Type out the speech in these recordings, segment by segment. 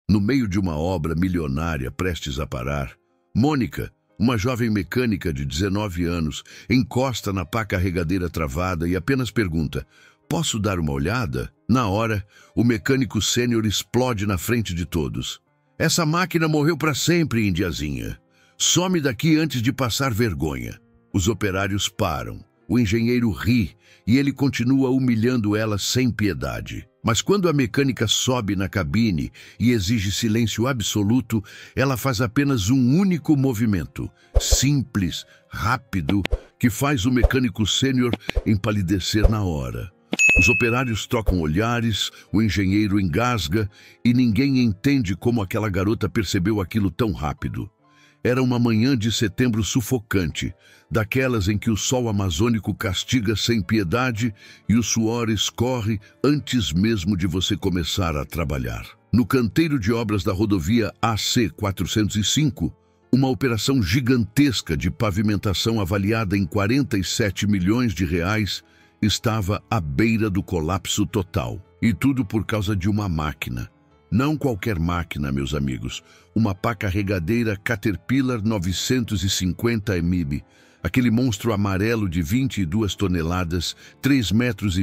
No meio de uma obra milionária prestes a parar, Mônica, uma jovem mecânica de 19 anos, encosta na pá carregadeira travada e apenas pergunta: "Posso dar uma olhada?" Na hora, o mecânico sênior explode na frente de todos: "Essa máquina morreu para sempre, indiazinha. Some daqui antes de passar vergonha." Os operários param. O engenheiro ri e ele continua humilhando ela sem piedade. Mas quando a mecânica sobe na cabine e exige silêncio absoluto, ela faz apenas um único movimento, simples, rápido, que faz o mecânico sênior empalidecer na hora. Os operários trocam olhares, o engenheiro engasga e ninguém entende como aquela garota percebeu aquilo tão rápido. Era uma manhã de setembro sufocante, daquelas em que o sol amazônico castiga sem piedade e o suor escorre antes mesmo de você começar a trabalhar. No canteiro de obras da rodovia AC 405, uma operação gigantesca de pavimentação avaliada em 47 milhões de reais estava à beira do colapso total. E tudo por causa de uma máquina. Não qualquer máquina, meus amigos. Uma pá carregadeira Caterpillar 950 MIB. Aquele monstro amarelo de 22 toneladas, 3,20 metros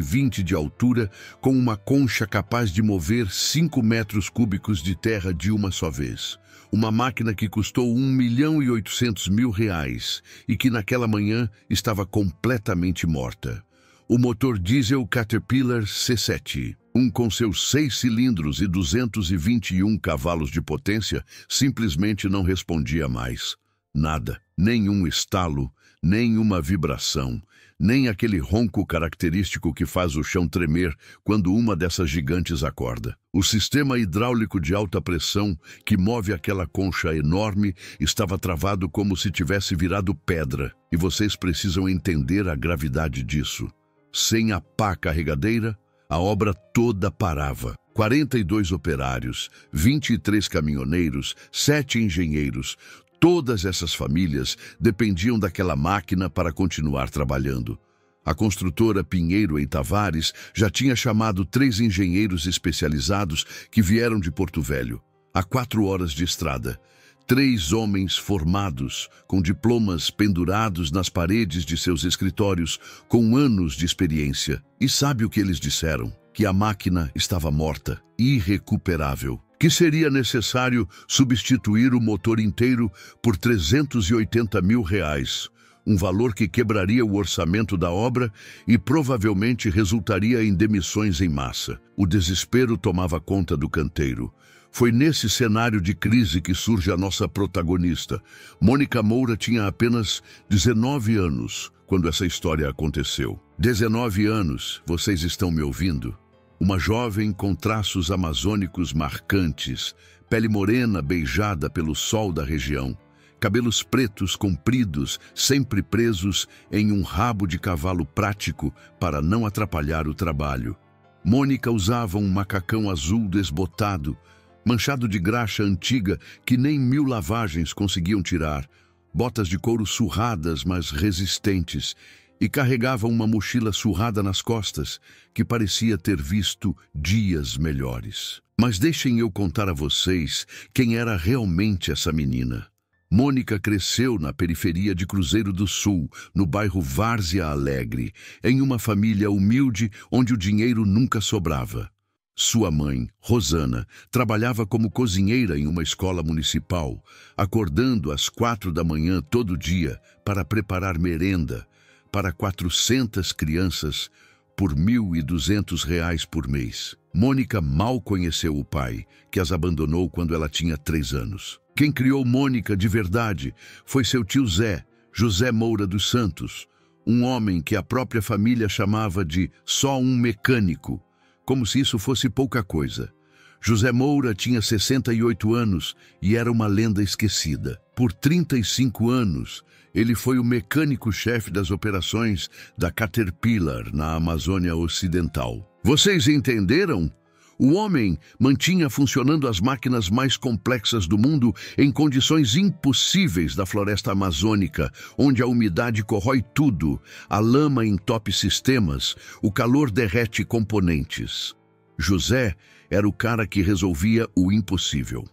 de altura, com uma concha capaz de mover 5 metros cúbicos de terra de uma só vez. Uma máquina que custou R$ 1.800.000 e que naquela manhã estava completamente morta. O motor diesel Caterpillar C7, com seus 6 cilindros e 221 cavalos de potência, simplesmente não respondia mais. Nada, nenhum estalo, nenhuma vibração, nem aquele ronco característico que faz o chão tremer quando uma dessas gigantes acorda. O sistema hidráulico de alta pressão que move aquela concha enorme estava travado como se tivesse virado pedra, e vocês precisam entender a gravidade disso. Sem a pá carregadeira, a obra toda parava. 42 operários, 23 caminhoneiros, 7 engenheiros. Todas essas famílias dependiam daquela máquina para continuar trabalhando. A construtora Pinheiro em Tavares já tinha chamado 3 engenheiros especializados que vieram de Porto Velho. A 4 horas de estrada. 3 homens formados, com diplomas pendurados nas paredes de seus escritórios, com anos de experiência. E sabe o que eles disseram? Que a máquina estava morta, irrecuperável. Que seria necessário substituir o motor inteiro por R$ 380.000, um valor que quebraria o orçamento da obra e provavelmente resultaria em demissões em massa. O desespero tomava conta do canteiro. Foi nesse cenário de crise que surge a nossa protagonista. Mônica Moura tinha apenas 19 anos quando essa história aconteceu. 19 anos, vocês estão me ouvindo? Uma jovem com traços amazônicos marcantes, pele morena beijada pelo sol da região, cabelos pretos compridos, sempre presos em um rabo de cavalo prático para não atrapalhar o trabalho. Mônica usava um macacão azul desbotado, manchado de graxa antiga que nem 1000 lavagens conseguiam tirar, botas de couro surradas, mas resistentes, e carregava uma mochila surrada nas costas, que parecia ter visto dias melhores. Mas deixem eu contar a vocês quem era realmente essa menina. Mônica cresceu na periferia de Cruzeiro do Sul, no bairro Várzea Alegre, em uma família humilde onde o dinheiro nunca sobrava. Sua mãe, Rosana, trabalhava como cozinheira em uma escola municipal, acordando às 4 da manhã todo dia para preparar merenda para 400 crianças por R$ 1.200 por mês. Mônica mal conheceu o pai, que as abandonou quando ela tinha 3 anos. Quem criou Mônica de verdade foi seu tio Zé, José Moura dos Santos, um homem que a própria família chamava de só um mecânico, como se isso fosse pouca coisa. José Moura tinha 68 anos e era uma lenda esquecida. Por 35 anos, ele foi o mecânico-chefe das operações da Caterpillar na Amazônia Ocidental. Vocês entenderam? O homem mantinha funcionando as máquinas mais complexas do mundo em condições impossíveis da floresta amazônica, onde a umidade corrói tudo, a lama entope sistemas, o calor derrete componentes. José era o cara que resolvia o impossível.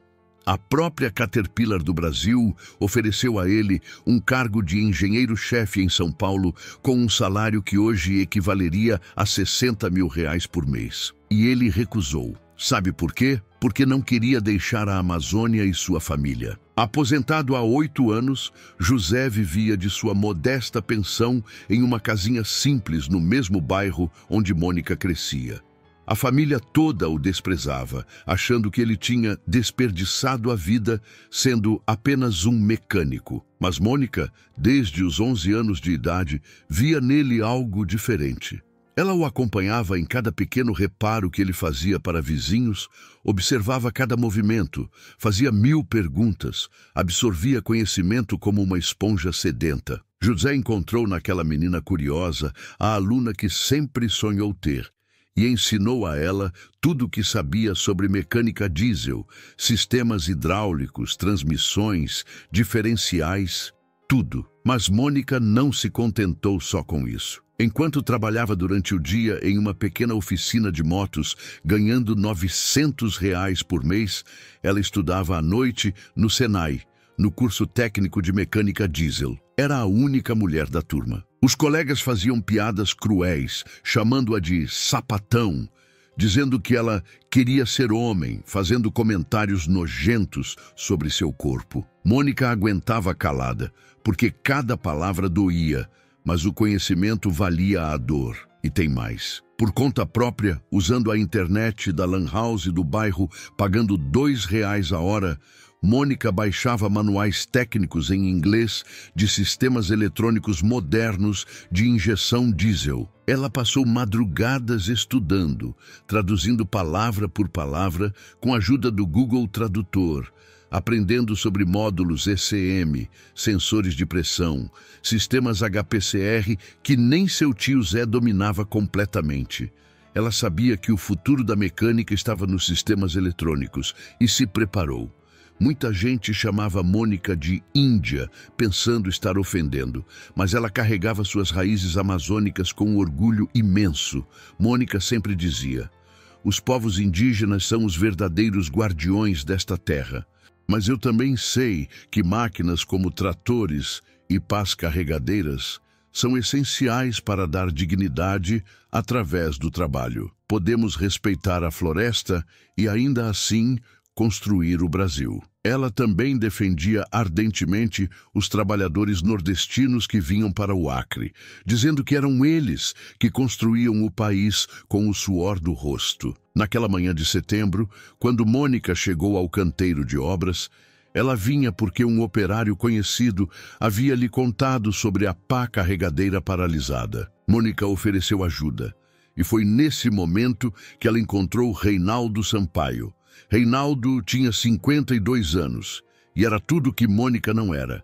A própria Caterpillar do Brasil ofereceu a ele um cargo de engenheiro-chefe em São Paulo com um salário que hoje equivaleria a R$60 mil por mês. E ele recusou. Sabe por quê? Porque não queria deixar a Amazônia e sua família. Aposentado há 8 anos, José vivia de sua modesta pensão em uma casinha simples no mesmo bairro onde Mônica crescia. A família toda o desprezava, achando que ele tinha desperdiçado a vida sendo apenas um mecânico. Mas Mônica, desde os 11 anos de idade, via nele algo diferente. Ela o acompanhava em cada pequeno reparo que ele fazia para vizinhos, observava cada movimento, fazia 1000 perguntas, absorvia conhecimento como uma esponja sedenta. José encontrou naquela menina curiosa a aluna que sempre sonhou ter, e ensinou a ela tudo o que sabia sobre mecânica diesel, sistemas hidráulicos, transmissões, diferenciais, tudo. Mas Mônica não se contentou só com isso. Enquanto trabalhava durante o dia em uma pequena oficina de motos, ganhando R$900 por mês, ela estudava à noite no Senai, no curso técnico de mecânica diesel. Era a única mulher da turma. Os colegas faziam piadas cruéis, chamando-a de sapatão, dizendo que ela queria ser homem, fazendo comentários nojentos sobre seu corpo. Mônica aguentava calada, porque cada palavra doía, mas o conhecimento valia a dor. E tem mais. Por conta própria, usando a internet da Lan House do bairro, pagando R$2 a hora, Mônica baixava manuais técnicos em inglês de sistemas eletrônicos modernos de injeção diesel. Ela passou madrugadas estudando, traduzindo palavra por palavra com a ajuda do Google Tradutor, aprendendo sobre módulos ECM, sensores de pressão, sistemas HPCR que nem seu tio Zé dominava completamente. Ela sabia que o futuro da mecânica estava nos sistemas eletrônicos e se preparou. Muita gente chamava Mônica de Índia, pensando estar ofendendo, mas ela carregava suas raízes amazônicas com um orgulho imenso. Mônica sempre dizia: os povos indígenas são os verdadeiros guardiões desta terra. Mas eu também sei que máquinas como tratores e pás carregadeiras são essenciais para dar dignidade através do trabalho. Podemos respeitar a floresta e ainda assim construir o Brasil. Ela também defendia ardentemente os trabalhadores nordestinos que vinham para o Acre, dizendo que eram eles que construíam o país com o suor do rosto. Naquela manhã de setembro, quando Mônica chegou ao canteiro de obras, ela vinha porque um operário conhecido havia lhe contado sobre a pá carregadeira paralisada. Mônica ofereceu ajuda, e foi nesse momento que ela encontrou Reinaldo Sampaio. Reinaldo tinha 52 anos e era tudo que Mônica não era.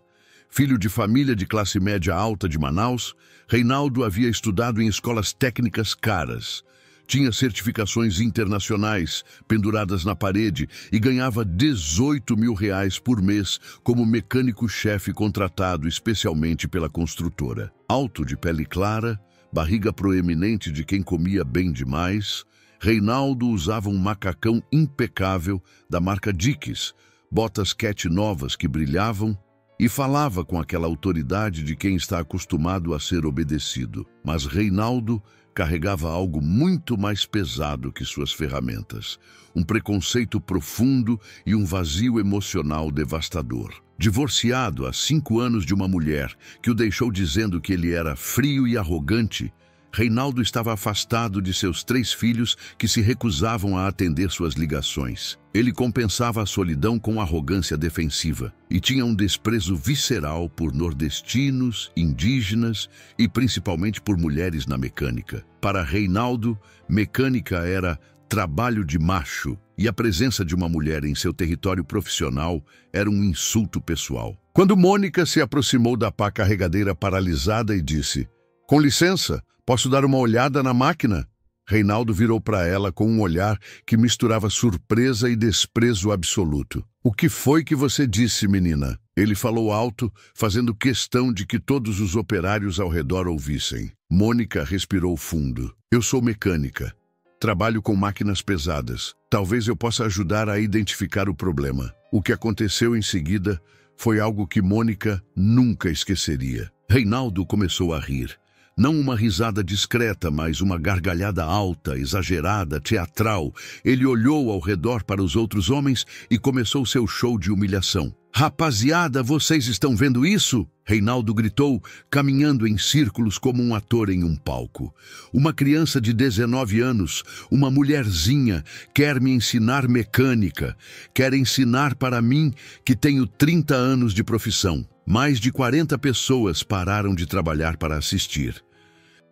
Filho de família de classe média alta de Manaus, Reinaldo havia estudado em escolas técnicas caras. Tinha certificações internacionais penduradas na parede e ganhava R$18 mil por mês como mecânico-chefe contratado especialmente pela construtora. Alto de pele clara, barriga proeminente de quem comia bem demais, Reinaldo usava um macacão impecável da marca Dickies, botas Cat novas que brilhavam, e falava com aquela autoridade de quem está acostumado a ser obedecido. Mas Reinaldo carregava algo muito mais pesado que suas ferramentas, um preconceito profundo e um vazio emocional devastador. Divorciado há 5 anos de uma mulher que o deixou dizendo que ele era frio e arrogante, Reinaldo estava afastado de seus 3 filhos que se recusavam a atender suas ligações. Ele compensava a solidão com arrogância defensiva e tinha um desprezo visceral por nordestinos, indígenas e principalmente por mulheres na mecânica. Para Reinaldo, mecânica era trabalho de macho e a presença de uma mulher em seu território profissional era um insulto pessoal. Quando Mônica se aproximou da pá carregadeira paralisada e disse: "Com licença, posso dar uma olhada na máquina?" Reinaldo virou para ela com um olhar que misturava surpresa e desprezo absoluto. "O que foi que você disse, menina?" Ele falou alto, fazendo questão de que todos os operários ao redor ouvissem. Mônica respirou fundo. "Eu sou mecânica. Trabalho com máquinas pesadas. Talvez eu possa ajudar a identificar o problema. O que aconteceu em seguida foi algo que Mônica nunca esqueceria. Reinaldo começou a rir. Não uma risada discreta, mas uma gargalhada alta, exagerada, teatral. Ele olhou ao redor para os outros homens e começou seu show de humilhação. "Rapaziada, vocês estão vendo isso?" Reinaldo gritou, caminhando em círculos como um ator em um palco. "Uma criança de 19 anos, uma mulherzinha, quer me ensinar mecânica. Quer ensinar para mim que tenho 30 anos de profissão." Mais de 40 pessoas pararam de trabalhar para assistir.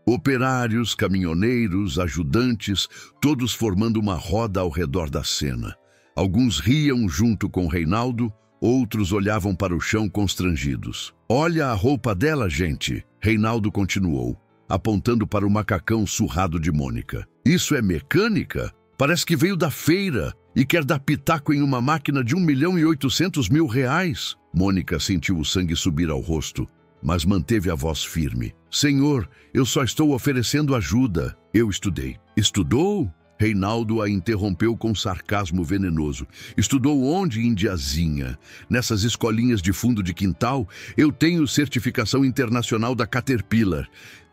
Operários, caminhoneiros, ajudantes, todos formando uma roda ao redor da cena. Alguns riam junto com Reinaldo, outros olhavam para o chão constrangidos. "Olha a roupa dela, gente!" Reinaldo continuou, apontando para o macacão surrado de Mônica. "Isso é mecânica? Parece que veio da feira e quer dar pitaco em uma máquina de R$ 1.800.000. Mônica sentiu o sangue subir ao rosto, mas manteve a voz firme. "Senhor, eu só estou oferecendo ajuda. Eu estudei." "Estudou?" Reinaldo a interrompeu com sarcasmo venenoso. "Estudou onde, indiazinha? Nessas escolinhas de fundo de quintal? Eu tenho certificação internacional da Caterpillar.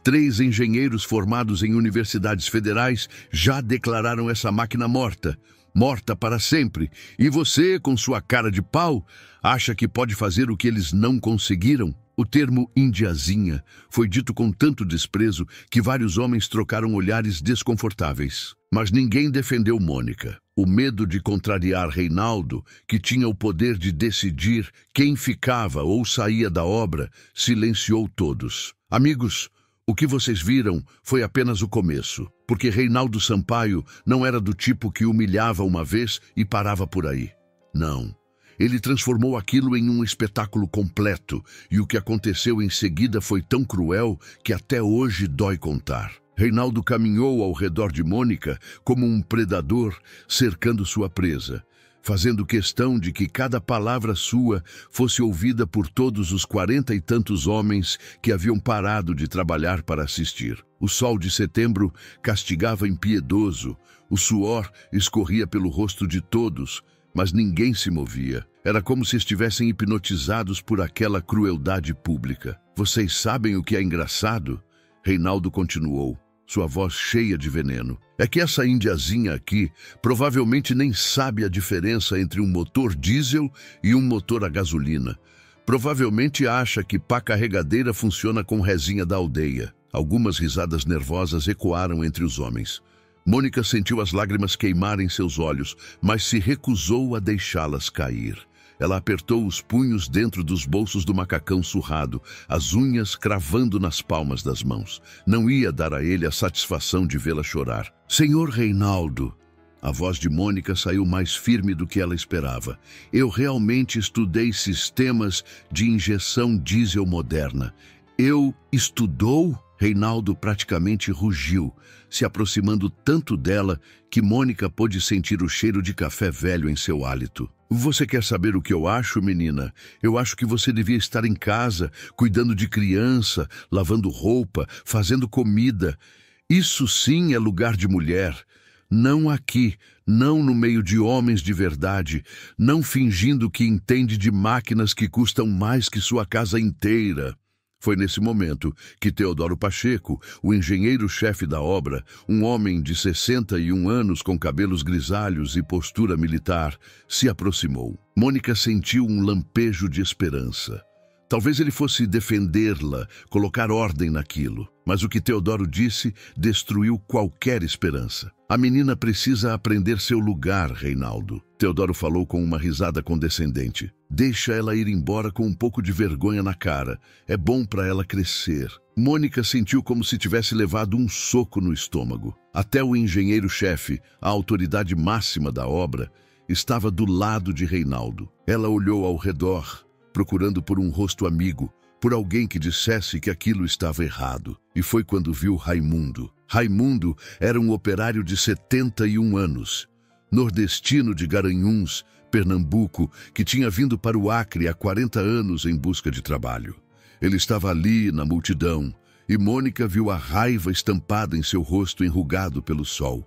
3 engenheiros formados em universidades federais já declararam essa máquina morta. Morta para sempre. E você, com sua cara de pau, acha que pode fazer o que eles não conseguiram?" O termo indiazinha foi dito com tanto desprezo que vários homens trocaram olhares desconfortáveis. Mas ninguém defendeu Mônica. O medo de contrariar Reinaldo, que tinha o poder de decidir quem ficava ou saía da obra, silenciou todos. "Amigos, o que vocês viram foi apenas o começo, porque Reinaldo Sampaio não era do tipo que humilhava uma vez e parava por aí. Não. Ele transformou aquilo em um espetáculo completo, e o que aconteceu em seguida foi tão cruel que até hoje dói contar." Reinaldo caminhou ao redor de Mônica como um predador cercando sua presa, fazendo questão de que cada palavra sua fosse ouvida por todos os 40 e tantos homens que haviam parado de trabalhar para assistir. O sol de setembro castigava impiedoso, o suor escorria pelo rosto de todos, mas ninguém se movia. Era como se estivessem hipnotizados por aquela crueldade pública. "Vocês sabem o que é engraçado?" Reinaldo continuou, sua voz cheia de veneno. "É que essa indiazinha aqui provavelmente nem sabe a diferença entre um motor diesel e um motor a gasolina. Provavelmente acha que pá carregadeira funciona com resinha da aldeia." Algumas risadas nervosas ecoaram entre os homens. Mônica sentiu as lágrimas queimarem seus olhos, mas se recusou a deixá-las cair. Ela apertou os punhos dentro dos bolsos do macacão surrado, as unhas cravando nas palmas das mãos. Não ia dar a ele a satisfação de vê-la chorar. "Senhor Reinaldo," a voz de Mônica saiu mais firme do que ela esperava. "Eu realmente estudei sistemas de injeção diesel moderna." Estudou?" Reinaldo praticamente rugiu, se aproximando tanto dela que Mônica pôde sentir o cheiro de café velho em seu hálito. "Você quer saber o que eu acho, menina? Eu acho que você devia estar em casa, cuidando de criança, lavando roupa, fazendo comida. Isso sim é lugar de mulher. Não aqui, não no meio de homens de verdade, não fingindo que entende de máquinas que custam mais que sua casa inteira." Foi nesse momento que Teodoro Pacheco, o engenheiro-chefe da obra, um homem de 61 anos com cabelos grisalhos e postura militar, se aproximou. Mônica sentiu um lampejo de esperança. Talvez ele fosse defendê-la, colocar ordem naquilo. Mas o que Teodoro disse destruiu qualquer esperança. "A menina precisa aprender seu lugar, Reinaldo." Teodoro falou com uma risada condescendente. "Deixa ela ir embora com um pouco de vergonha na cara. É bom para ela crescer." Mônica sentiu como se tivesse levado um soco no estômago. Até o engenheiro-chefe, a autoridade máxima da obra, estava do lado de Reinaldo. Ela olhou ao redor, procurando por um rosto amigo, por alguém que dissesse que aquilo estava errado. E foi quando viu Raimundo. Raimundo era um operário de 71 anos, nordestino de Garanhuns, Pernambuco, que tinha vindo para o Acre há 40 anos em busca de trabalho. Ele estava ali, na multidão, e Mônica viu a raiva estampada em seu rosto enrugado pelo sol.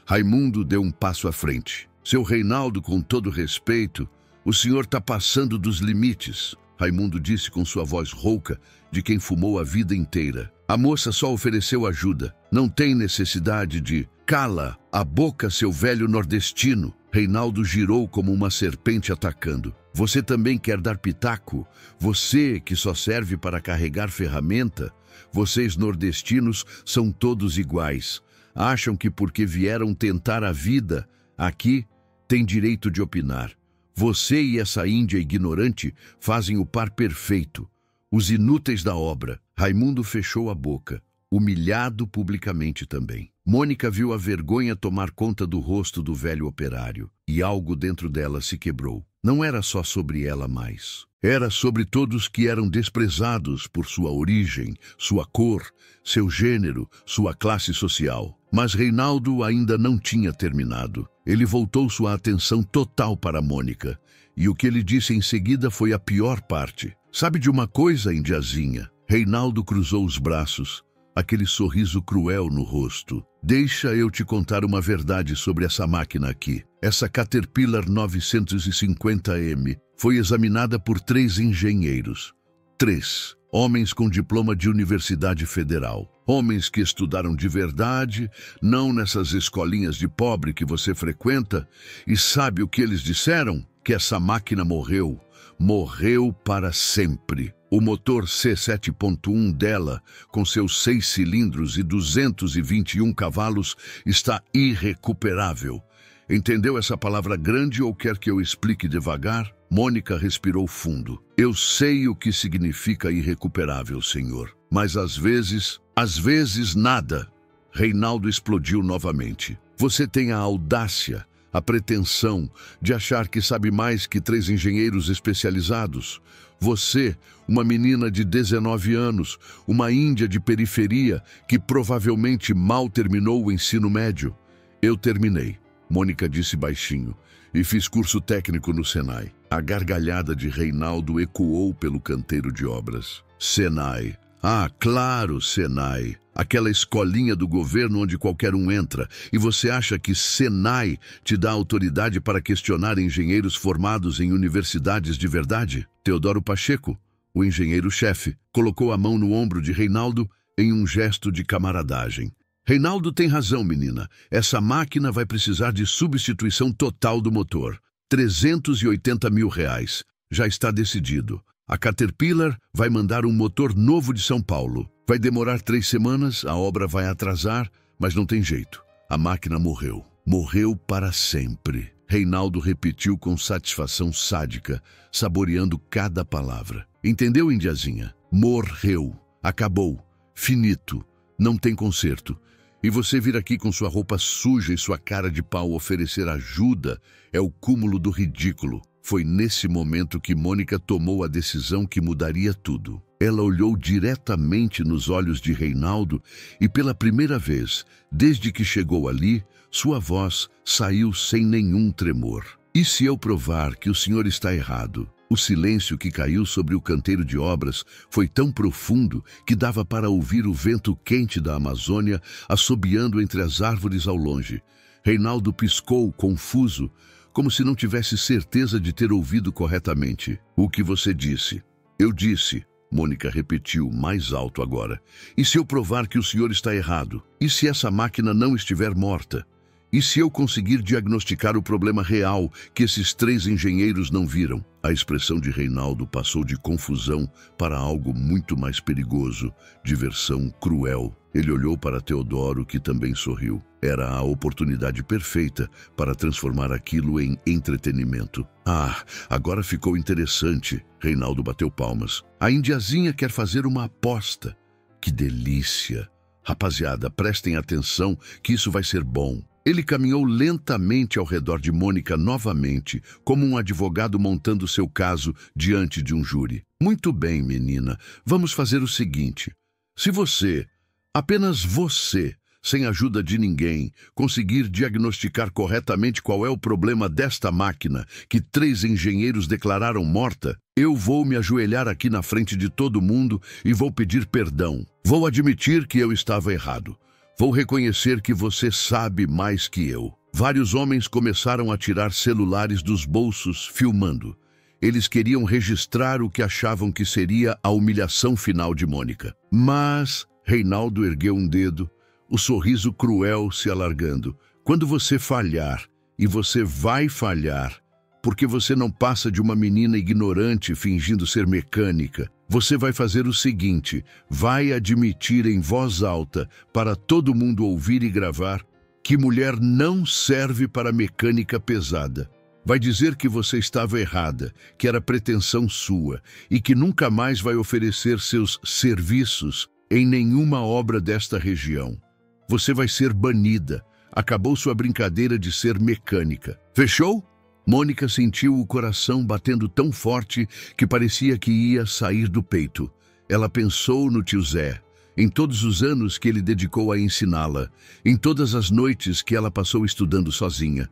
Raimundo deu um passo à frente. Seu Reinaldo, com todo respeito, o senhor está passando dos limites, Raimundo disse com sua voz rouca, de quem fumou a vida inteira. A moça só ofereceu ajuda. Não tem necessidade de... Cala a boca, seu velho nordestino. Reinaldo girou como uma serpente atacando. Você também quer dar pitaco? Você que só serve para carregar ferramenta? Vocês nordestinos são todos iguais. Acham que porque vieram tentar a vida aqui, têm direito de opinar. Você e essa índia ignorante fazem o par perfeito. Os inúteis da obra. Raimundo fechou a boca, humilhado publicamente também. Mônica viu a vergonha tomar conta do rosto do velho operário, e algo dentro dela se quebrou. Não era só sobre ela mais. Era sobre todos que eram desprezados por sua origem, sua cor, seu gênero, sua classe social. Mas Reinaldo ainda não tinha terminado. Ele voltou sua atenção total para Mônica, e o que ele disse em seguida foi a pior parte. Sabe de uma coisa, indiazinha? Reinaldo cruzou os braços, aquele sorriso cruel no rosto. Deixa eu te contar uma verdade sobre essa máquina aqui. Essa Caterpillar 950M foi examinada por 3 engenheiros. 3 homens com diploma de universidade federal. Homens que estudaram de verdade, não nessas escolinhas de pobre que você frequenta. E sabe o que eles disseram? Que essa máquina morreu. Morreu para sempre. O motor C7.1 dela, com seus 6 cilindros e 221 cavalos, está irrecuperável. Entendeu essa palavra grande ou quer que eu explique devagar? Mônica respirou fundo. Eu sei o que significa irrecuperável, senhor. Mas às vezes nada. Reinaldo explodiu novamente. Você tem a audácia, a pretensão de achar que sabe mais que 3 engenheiros especializados. Você, uma menina de 19 anos, uma índia de periferia que provavelmente mal terminou o ensino médio. Eu terminei, Mônica disse baixinho, e fiz curso técnico no Senai. A gargalhada de Reinaldo ecoou pelo canteiro de obras. Senai. Ah, claro, Senai. Aquela escolinha do governo onde qualquer um entra. E você acha que Senai te dá autoridade para questionar engenheiros formados em universidades de verdade? Teodoro Pacheco, o engenheiro-chefe, colocou a mão no ombro de Reinaldo em um gesto de camaradagem. Reinaldo tem razão, menina. Essa máquina vai precisar de substituição total do motor. R$380 mil. Já está decidido. A Caterpillar vai mandar um motor novo de São Paulo. Vai demorar 3 semanas, a obra vai atrasar, mas não tem jeito. A máquina morreu. Morreu para sempre. Reinaldo repetiu com satisfação sádica, saboreando cada palavra. Entendeu, indiazinha? Morreu. Acabou. Finito. Não tem conserto. E você vir aqui com sua roupa suja e sua cara de pau oferecer ajuda é o cúmulo do ridículo. Foi nesse momento que Mônica tomou a decisão que mudaria tudo. Ela olhou diretamente nos olhos de Reinaldo e pela primeira vez, desde que chegou ali, sua voz saiu sem nenhum tremor. E se eu provar que o senhor está errado? O silêncio que caiu sobre o canteiro de obras foi tão profundo que dava para ouvir o vento quente da Amazônia assobiando entre as árvores ao longe. Reinaldo piscou, confuso, como se não tivesse certeza de ter ouvido corretamente. O que você disse? Eu disse, Mônica repetiu mais alto agora. E se eu provar que o senhor está errado? E se essa máquina não estiver morta? E se eu conseguir diagnosticar o problema real que esses 3 engenheiros não viram? A expressão de Reinaldo passou de confusão para algo muito mais perigoso, diversão cruel. Ele olhou para Teodoro, que também sorriu. Era a oportunidade perfeita para transformar aquilo em entretenimento. Ah, agora ficou interessante. Reinaldo bateu palmas. A indiazinha quer fazer uma aposta. Que delícia! Rapaziada, prestem atenção que isso vai ser bom. Ele caminhou lentamente ao redor de Mônica novamente, como um advogado montando seu caso diante de um júri. Muito bem, menina, vamos fazer o seguinte. Se você, apenas você, sem ajuda de ninguém, conseguir diagnosticar corretamente qual é o problema desta máquina que 3 engenheiros declararam morta, eu vou me ajoelhar aqui na frente de todo mundo e vou pedir perdão. Vou admitir que eu estava errado. Vou reconhecer que você sabe mais que eu. Vários homens começaram a tirar celulares dos bolsos, filmando. Eles queriam registrar o que achavam que seria a humilhação final de Mônica. Mas Reinaldo ergueu um dedo, o sorriso cruel se alargando. Quando você falhar, e você vai falhar, porque você não passa de uma menina ignorante fingindo ser mecânica, você vai fazer o seguinte: vai admitir em voz alta, para todo mundo ouvir e gravar, que mulher não serve para mecânica pesada. Vai dizer que você estava errada, que era pretensão sua e que nunca mais vai oferecer seus serviços em nenhuma obra desta região. Você vai ser banida. Acabou sua brincadeira de ser mecânica. Fechou? Mônica sentiu o coração batendo tão forte que parecia que ia sair do peito. Ela pensou no tio Zé, em todos os anos que ele dedicou a ensiná-la, em todas as noites que ela passou estudando sozinha.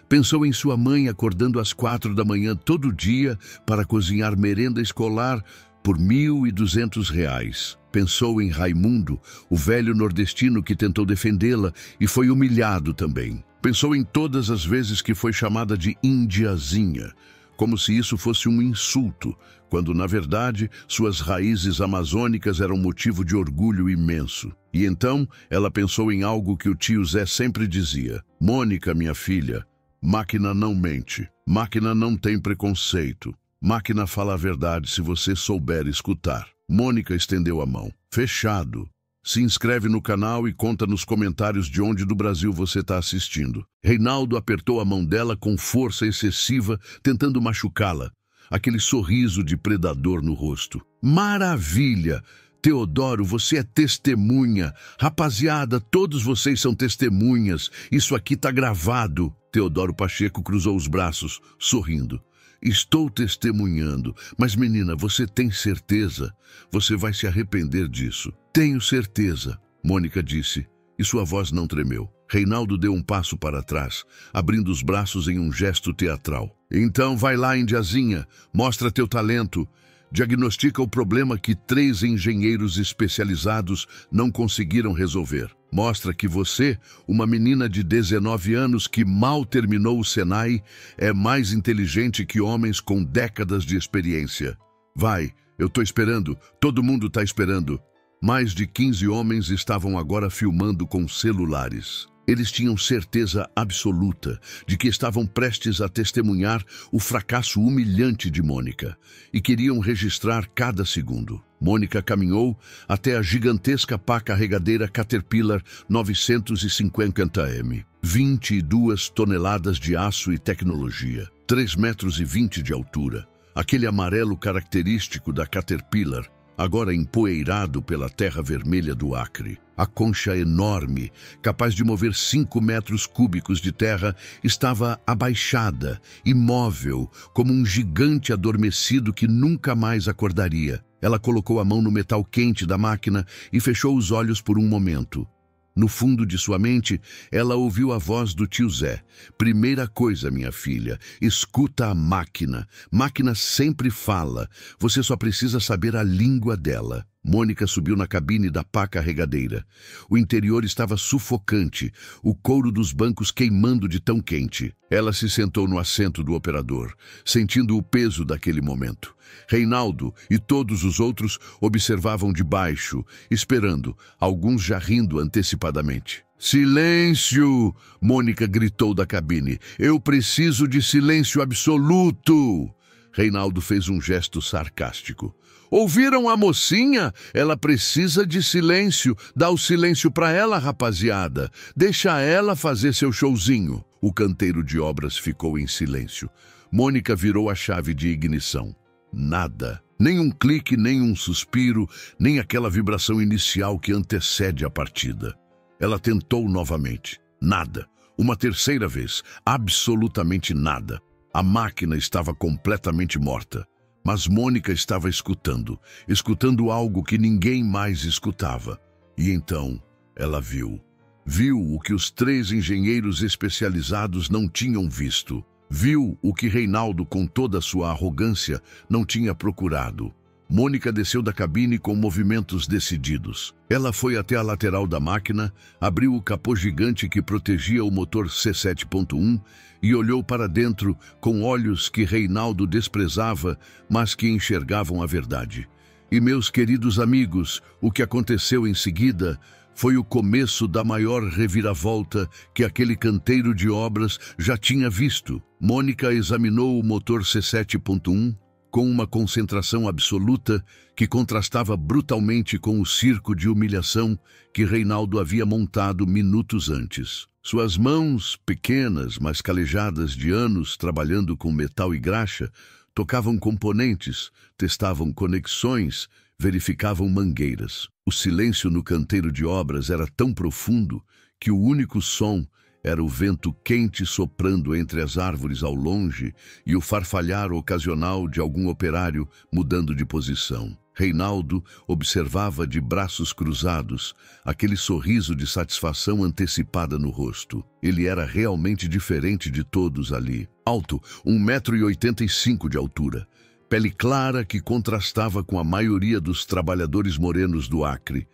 Pensou em sua mãe acordando às 4 da manhã todo dia para cozinhar merenda escolar por R$ 1.200. Pensou em Raimundo, o velho nordestino que tentou defendê-la e foi humilhado também. Pensou em todas as vezes que foi chamada de indiazinha, como se isso fosse um insulto, quando, na verdade, suas raízes amazônicas eram motivo de orgulho imenso. E então ela pensou em algo que o tio Zé sempre dizia: Mônica, minha filha, máquina não mente, máquina não tem preconceito, máquina fala a verdade se você souber escutar. Mônica estendeu a mão. Fechado. Se inscreve no canal e conta nos comentários de onde do Brasil você está assistindo. Reinaldo apertou a mão dela com força excessiva, tentando machucá-la. Aquele sorriso de predador no rosto. Maravilha! Teodoro, você é testemunha. Rapaziada, todos vocês são testemunhas. Isso aqui tá gravado. Teodoro Pacheco cruzou os braços, sorrindo. Estou testemunhando, mas menina, você tem certeza? Você vai se arrepender disso. Tenho certeza, Mônica disse, e sua voz não tremeu. Reinaldo deu um passo para trás, abrindo os braços em um gesto teatral. Então vai lá, indiazinha, mostra teu talento. Diagnostica o problema que 3 engenheiros especializados não conseguiram resolver. Mostra que você, uma menina de 19 anos que mal terminou o Senai, é mais inteligente que homens com décadas de experiência. Vai, eu tô esperando, todo mundo tá esperando. Mais de 15 homens estavam agora filmando com celulares. Eles tinham certeza absoluta de que estavam prestes a testemunhar o fracasso humilhante de Mônica e queriam registrar cada segundo. Mônica caminhou até a gigantesca pá carregadeira Caterpillar 950M. 22 toneladas de aço e tecnologia, 3,20 metros de altura. Aquele amarelo característico da Caterpillar, agora empoeirado pela terra vermelha do Acre. A concha enorme, capaz de mover 5 metros cúbicos de terra, estava abaixada, imóvel, como um gigante adormecido que nunca mais acordaria. Ela colocou a mão no metal quente da máquina e fechou os olhos por um momento. No fundo de sua mente, ela ouviu a voz do tio Zé. Primeira coisa, minha filha, escuta a máquina. Máquina sempre fala. Você só precisa saber a língua dela. Mônica subiu na cabine da pá carregadeira. O interior estava sufocante, o couro dos bancos queimando de tão quente. Ela se sentou no assento do operador, sentindo o peso daquele momento. Reinaldo e todos os outros observavam de baixo, esperando, alguns já rindo antecipadamente. Silêncio! Mônica gritou da cabine. Eu preciso de silêncio absoluto! Reinaldo fez um gesto sarcástico. Ouviram a mocinha? Ela precisa de silêncio. Dá o silêncio para ela, rapaziada. Deixa ela fazer seu showzinho. O canteiro de obras ficou em silêncio. Mônica virou a chave de ignição. Nada. Nem um clique, nem um suspiro, nem aquela vibração inicial que antecede a partida. Ela tentou novamente. Nada. Uma terceira vez. Absolutamente nada. A máquina estava completamente morta. Mas Mônica estava escutando algo que ninguém mais escutava. E então ela viu. Viu o que os 3 engenheiros especializados não tinham visto. Viu o que Reinaldo, com toda a sua arrogância, não tinha procurado. Mônica desceu da cabine com movimentos decididos. Ela foi até a lateral da máquina, abriu o capô gigante que protegia o motor C7.1 e olhou para dentro com olhos que Reinaldo desprezava, mas que enxergavam a verdade. E, meus queridos amigos, o que aconteceu em seguida foi o começo da maior reviravolta que aquele canteiro de obras já tinha visto. Mônica examinou o motor C7.1 com uma concentração absoluta que contrastava brutalmente com o circo de humilhação que Reinaldo havia montado minutos antes. Suas mãos, pequenas, mas calejadas de anos trabalhando com metal e graxa, tocavam componentes, testavam conexões, verificavam mangueiras. O silêncio no canteiro de obras era tão profundo que o único som era o vento quente soprando entre as árvores ao longe e o farfalhar ocasional de algum operário mudando de posição. Reinaldo observava de braços cruzados, aquele sorriso de satisfação antecipada no rosto. Ele era realmente diferente de todos ali. Alto, 1,85 m de altura. Pele clara que contrastava com a maioria dos trabalhadores morenos do Acre.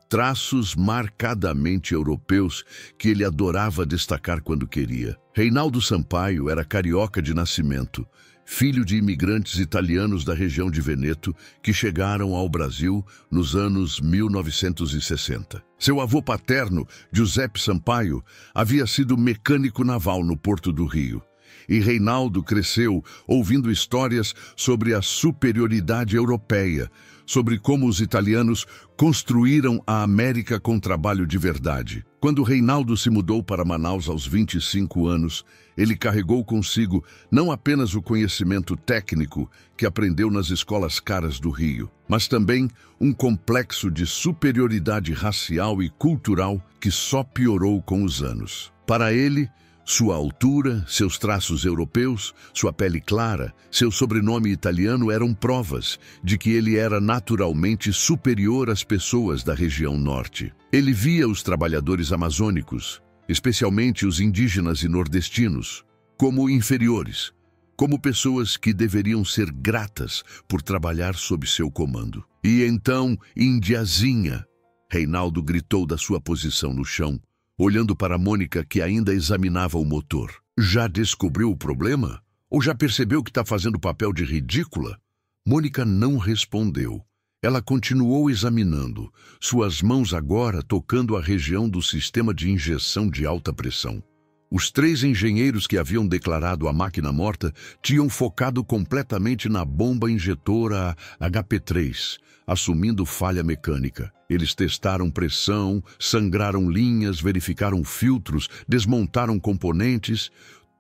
Traços marcadamente europeus que ele adorava destacar quando queria. Reinaldo Sampaio era carioca de nascimento, filho de imigrantes italianos da região de Veneto que chegaram ao Brasil nos anos 1960. Seu avô paterno, Giuseppe Sampaio, havia sido mecânico naval no Porto do Rio. E Reinaldo cresceu ouvindo histórias sobre a superioridade europeia, sobre como os italianos construíram a América com trabalho de verdade. Quando Reinaldo se mudou para Manaus aos 25 anos, ele carregou consigo não apenas o conhecimento técnico que aprendeu nas escolas caras do Rio, mas também um complexo de superioridade racial e cultural que só piorou com os anos. Para ele, sua altura, seus traços europeus, sua pele clara, seu sobrenome italiano eram provas de que ele era naturalmente superior às pessoas da região norte. Ele via os trabalhadores amazônicos, especialmente os indígenas e nordestinos, como inferiores, como pessoas que deveriam ser gratas por trabalhar sob seu comando. E então, Indiazinha, Reinaldo gritou da sua posição no chão, olhando para Mônica que ainda examinava o motor. Já descobriu o problema? Ou já percebeu que está fazendo papel de ridícula? Mônica não respondeu. Ela continuou examinando, suas mãos agora tocando a região do sistema de injeção de alta pressão. Os 3 engenheiros que haviam declarado a máquina morta tinham focado completamente na bomba injetora HP3, assumindo falha mecânica. Eles testaram pressão, sangraram linhas, verificaram filtros, desmontaram componentes.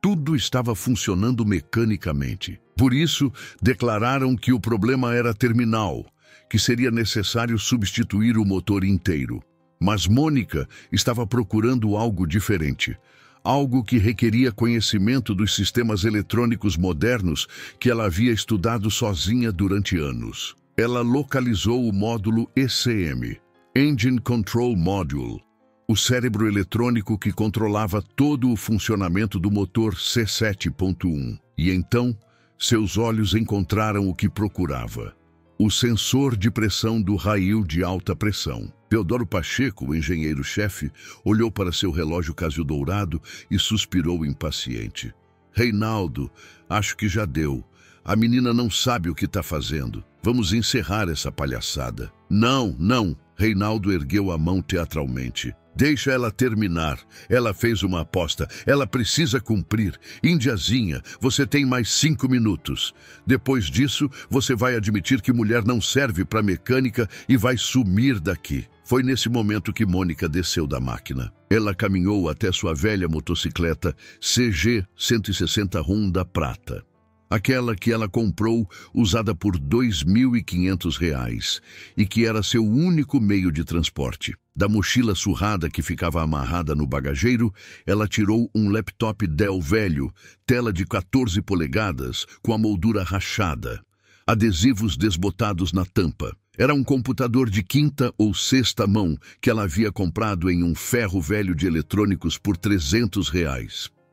Tudo estava funcionando mecanicamente. Por isso, declararam que o problema era terminal, que seria necessário substituir o motor inteiro. Mas Mônica estava procurando algo diferente. Algo que requeria conhecimento dos sistemas eletrônicos modernos que ela havia estudado sozinha durante anos. Ela localizou o módulo ECM, Engine Control Module, o cérebro eletrônico que controlava todo o funcionamento do motor C7.1. E então, seus olhos encontraram o que procurava: o sensor de pressão do rail de alta pressão. Teodoro Pacheco, o engenheiro-chefe, olhou para seu relógio Casio dourado e suspirou impaciente. Reinaldo, acho que já deu. A menina não sabe o que está fazendo. Vamos encerrar essa palhaçada. Não, não. Reinaldo ergueu a mão teatralmente. Deixa ela terminar. Ela fez uma aposta. Ela precisa cumprir. Indiazinha, você tem mais 5 minutos. Depois disso, você vai admitir que mulher não serve para mecânica e vai sumir daqui. Foi nesse momento que Mônica desceu da máquina. Ela caminhou até sua velha motocicleta CG 160 Honda Prata. Aquela que ela comprou usada por R$ 2.500 e que era seu único meio de transporte. Da mochila surrada que ficava amarrada no bagageiro, ela tirou um laptop Dell velho, tela de 14 polegadas, com a moldura rachada, adesivos desbotados na tampa. Era um computador de 5ª ou 6ª mão que ela havia comprado em um ferro velho de eletrônicos por R$ 300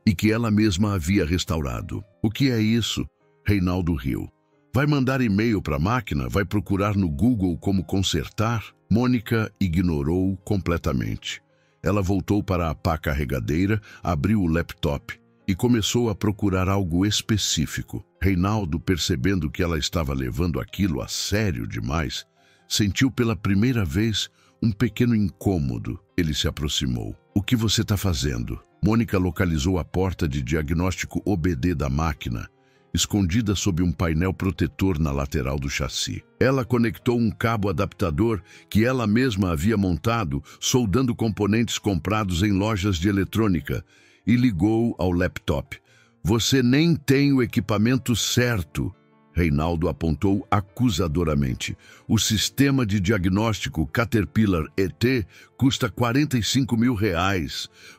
e que ela mesma havia restaurado. O que é isso? Reinaldo riu. Vai mandar e-mail para a máquina? Vai procurar no Google como consertar? Mônica ignorou completamente. Ela voltou para a pá carregadeira, abriu o laptop e começou a procurar algo específico. Reinaldo, percebendo que ela estava levando aquilo a sério demais, sentiu pela primeira vez um pequeno incômodo. Ele se aproximou. O que você está fazendo? Mônica localizou a porta de diagnóstico OBD da máquina, escondida sob um painel protetor na lateral do chassi. Ela conectou um cabo adaptador que ela mesma havia montado, soldando componentes comprados em lojas de eletrônica, e ligou ao laptop. Você nem tem o equipamento certo. Reinaldo apontou acusadoramente. O sistema de diagnóstico Caterpillar ET custa R$45 mil.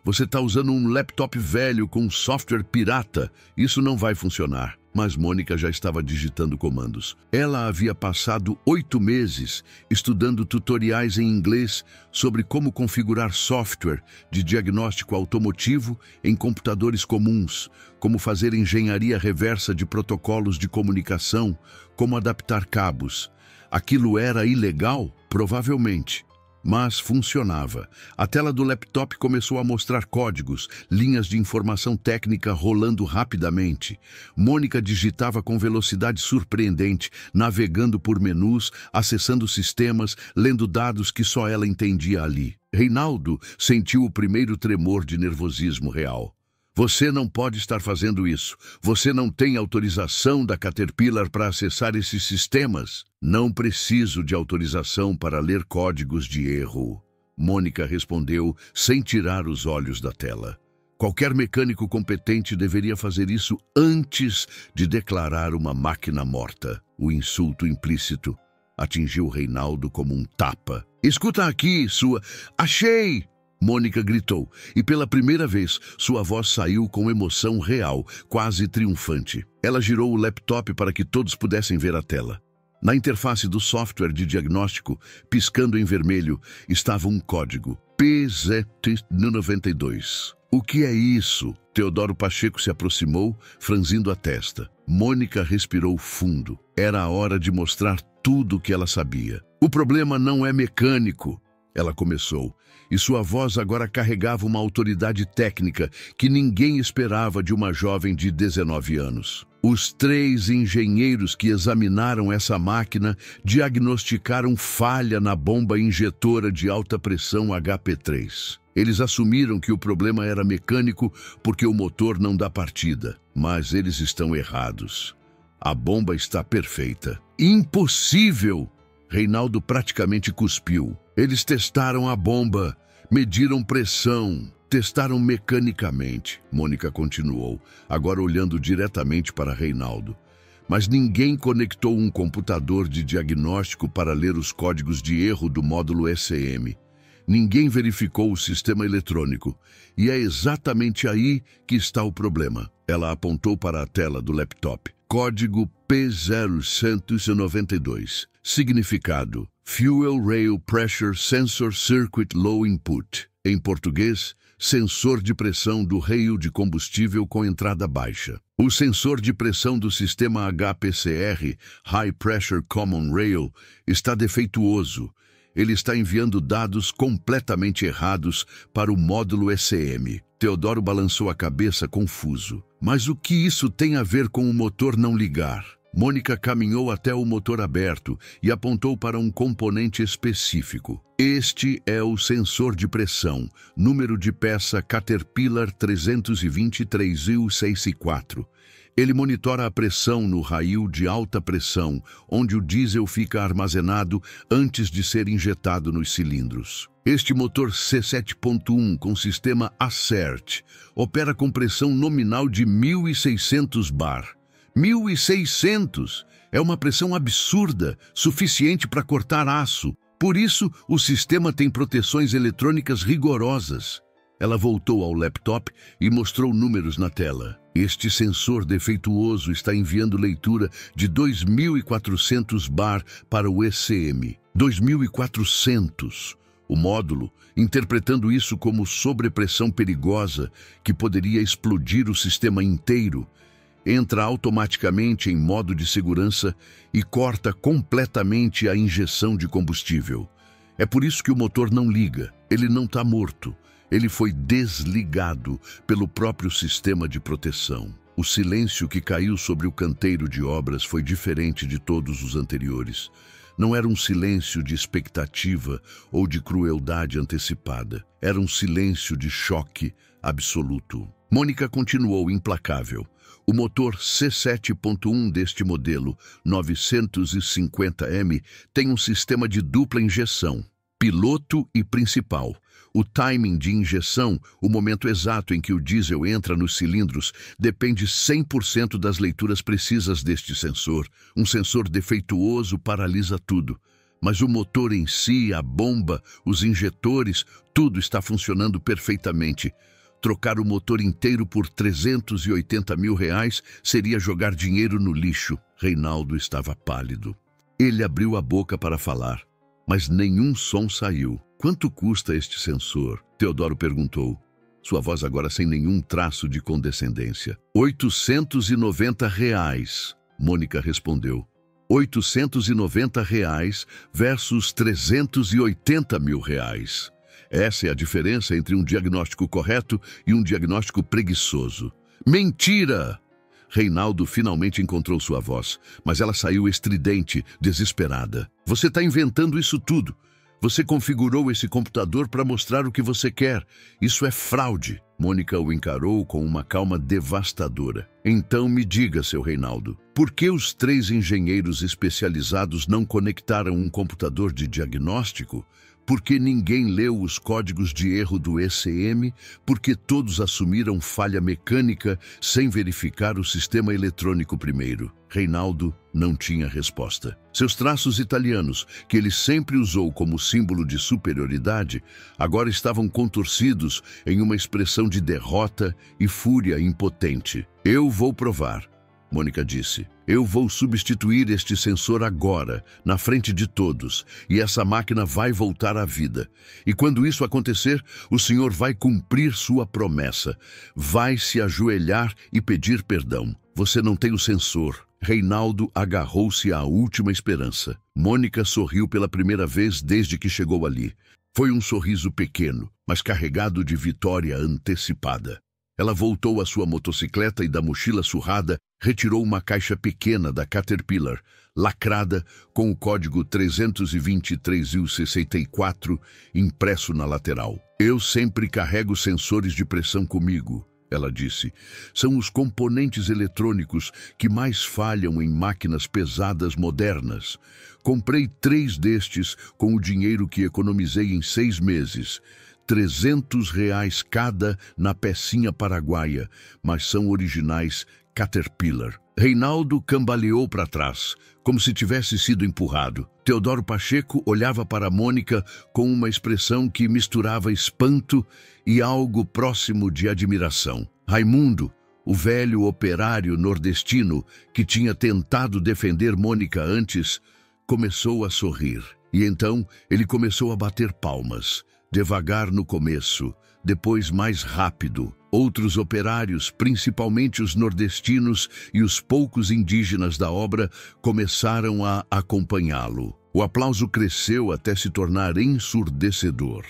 Você está usando um laptop velho com software pirata. Isso não vai funcionar. Mas Mônica já estava digitando comandos. Ela havia passado 8 meses estudando tutoriais em inglês sobre como configurar software de diagnóstico automotivo em computadores comuns, como fazer engenharia reversa de protocolos de comunicação, como adaptar cabos. Aquilo era ilegal? Provavelmente. Mas funcionava. A tela do laptop começou a mostrar códigos, linhas de informação técnica rolando rapidamente. Mônica digitava com velocidade surpreendente, navegando por menus, acessando sistemas, lendo dados que só ela entendia ali. Reinaldo sentiu o primeiro tremor de nervosismo real. Você não pode estar fazendo isso. Você não tem autorização da Caterpillar para acessar esses sistemas. Não preciso de autorização para ler códigos de erro. Mônica respondeu sem tirar os olhos da tela. Qualquer mecânico competente deveria fazer isso antes de declarar uma máquina morta. O insulto implícito atingiu Reinaldo como um tapa. Escuta aqui, sua... Achei! Mônica gritou, e pela primeira vez sua voz saiu com emoção real, quase triunfante. Ela girou o laptop para que todos pudessem ver a tela. Na interface do software de diagnóstico, piscando em vermelho, estava um código: PZ92. O que é isso? Teodoro Pacheco se aproximou, franzindo a testa. Mônica respirou fundo. Era a hora de mostrar tudo o que ela sabia. O problema não é mecânico, ela começou, e sua voz agora carregava uma autoridade técnica que ninguém esperava de uma jovem de 19 anos. Os 3 engenheiros que examinaram essa máquina diagnosticaram falha na bomba injetora de alta pressão HP3. Eles assumiram que o problema era mecânico porque o motor não dá partida. Mas eles estão errados. A bomba está perfeita. Impossível! Reinaldo praticamente cuspiu. Eles testaram a bomba, mediram pressão, testaram mecanicamente. Mônica continuou, agora olhando diretamente para Reinaldo. Mas ninguém conectou um computador de diagnóstico para ler os códigos de erro do módulo ECM. Ninguém verificou o sistema eletrônico. E é exatamente aí que está o problema. Ela apontou para a tela do laptop. Código P0192. Significado: Fuel Rail Pressure Sensor Circuit Low Input. Em português, sensor de pressão do rail de combustível com entrada baixa. O sensor de pressão do sistema HPCR, High Pressure Common Rail, está defeituoso. Ele está enviando dados completamente errados para o módulo ECM. Teodoro balançou a cabeça confuso. Mas o que isso tem a ver com o motor não ligar? Mônica caminhou até o motor aberto e apontou para um componente específico. Este é o sensor de pressão, número de peça Caterpillar 323U64. Ele monitora a pressão no rail de alta pressão, onde o diesel fica armazenado antes de ser injetado nos cilindros. Este motor C7.1 com sistema ACERT opera com pressão nominal de 1.600 bar. 1.600! É uma pressão absurda, suficiente para cortar aço. Por isso, o sistema tem proteções eletrônicas rigorosas. Ela voltou ao laptop e mostrou números na tela. Este sensor defeituoso está enviando leitura de 2.400 bar para o ECM. 2.400! O módulo, interpretando isso como sobrepressão perigosa que poderia explodir o sistema inteiro, entra automaticamente em modo de segurança e corta completamente a injeção de combustível. É por isso que o motor não liga, ele não está morto. Ele foi desligado pelo próprio sistema de proteção. O silêncio que caiu sobre o canteiro de obras foi diferente de todos os anteriores. Não era um silêncio de expectativa ou de crueldade antecipada. Era um silêncio de choque absoluto. Mônica continuou implacável. O motor C7.1 deste modelo 950M tem um sistema de dupla injeção, piloto e principal. O timing de injeção, o momento exato em que o diesel entra nos cilindros, depende 100% das leituras precisas deste sensor. Um sensor defeituoso paralisa tudo. Mas o motor em si, a bomba, os injetores, tudo está funcionando perfeitamente. Trocar o motor inteiro por R$380 mil seria jogar dinheiro no lixo. Reinaldo estava pálido. Ele abriu a boca para falar, mas nenhum som saiu. Quanto custa este sensor? Teodoro perguntou, sua voz agora sem nenhum traço de condescendência. R$890, Mônica respondeu. R$890 versus R$380 mil. Essa é a diferença entre um diagnóstico correto e um diagnóstico preguiçoso. Mentira! Reinaldo finalmente encontrou sua voz, mas ela saiu estridente, desesperada. Você está inventando isso tudo. Você configurou esse computador para mostrar o que você quer. Isso é fraude. Mônica o encarou com uma calma devastadora. Então me diga, seu Reinaldo, por que os 3 engenheiros especializados não conectaram um computador de diagnóstico? Por que ninguém leu os códigos de erro do ECM? Porque todos assumiram falha mecânica sem verificar o sistema eletrônico primeiro. Reinaldo não tinha resposta. Seus traços italianos, que ele sempre usou como símbolo de superioridade, agora estavam contorcidos em uma expressão de derrota e fúria impotente. Eu vou provar, Mônica disse. Eu vou substituir este sensor agora, na frente de todos, e essa máquina vai voltar à vida. E quando isso acontecer, o senhor vai cumprir sua promessa. Vai se ajoelhar e pedir perdão. Você não tem o sensor. Reinaldo agarrou-se à última esperança. Mônica sorriu pela primeira vez desde que chegou ali. Foi um sorriso pequeno, mas carregado de vitória antecipada. Ela voltou à sua motocicleta e da mochila surrada retirou uma caixa pequena da Caterpillar, lacrada com o código 323U64 impresso na lateral. Eu sempre carrego sensores de pressão comigo, ela disse. São os componentes eletrônicos que mais falham em máquinas pesadas modernas. Comprei 3 destes com o dinheiro que economizei em 6 meses. R$300 cada na pecinha paraguaia, mas são originais Caterpillar. Reinaldo cambaleou para trás, como se tivesse sido empurrado. Teodoro Pacheco olhava para Mônica com uma expressão que misturava espanto e algo próximo de admiração. Raimundo, o velho operário nordestino que tinha tentado defender Mônica antes, começou a sorrir. E então ele começou a bater palmas. Devagar no começo, depois mais rápido. Outros operários, principalmente os nordestinos e os poucos indígenas da obra, começaram a acompanhá-lo. O aplauso cresceu até se tornar ensurdecedor.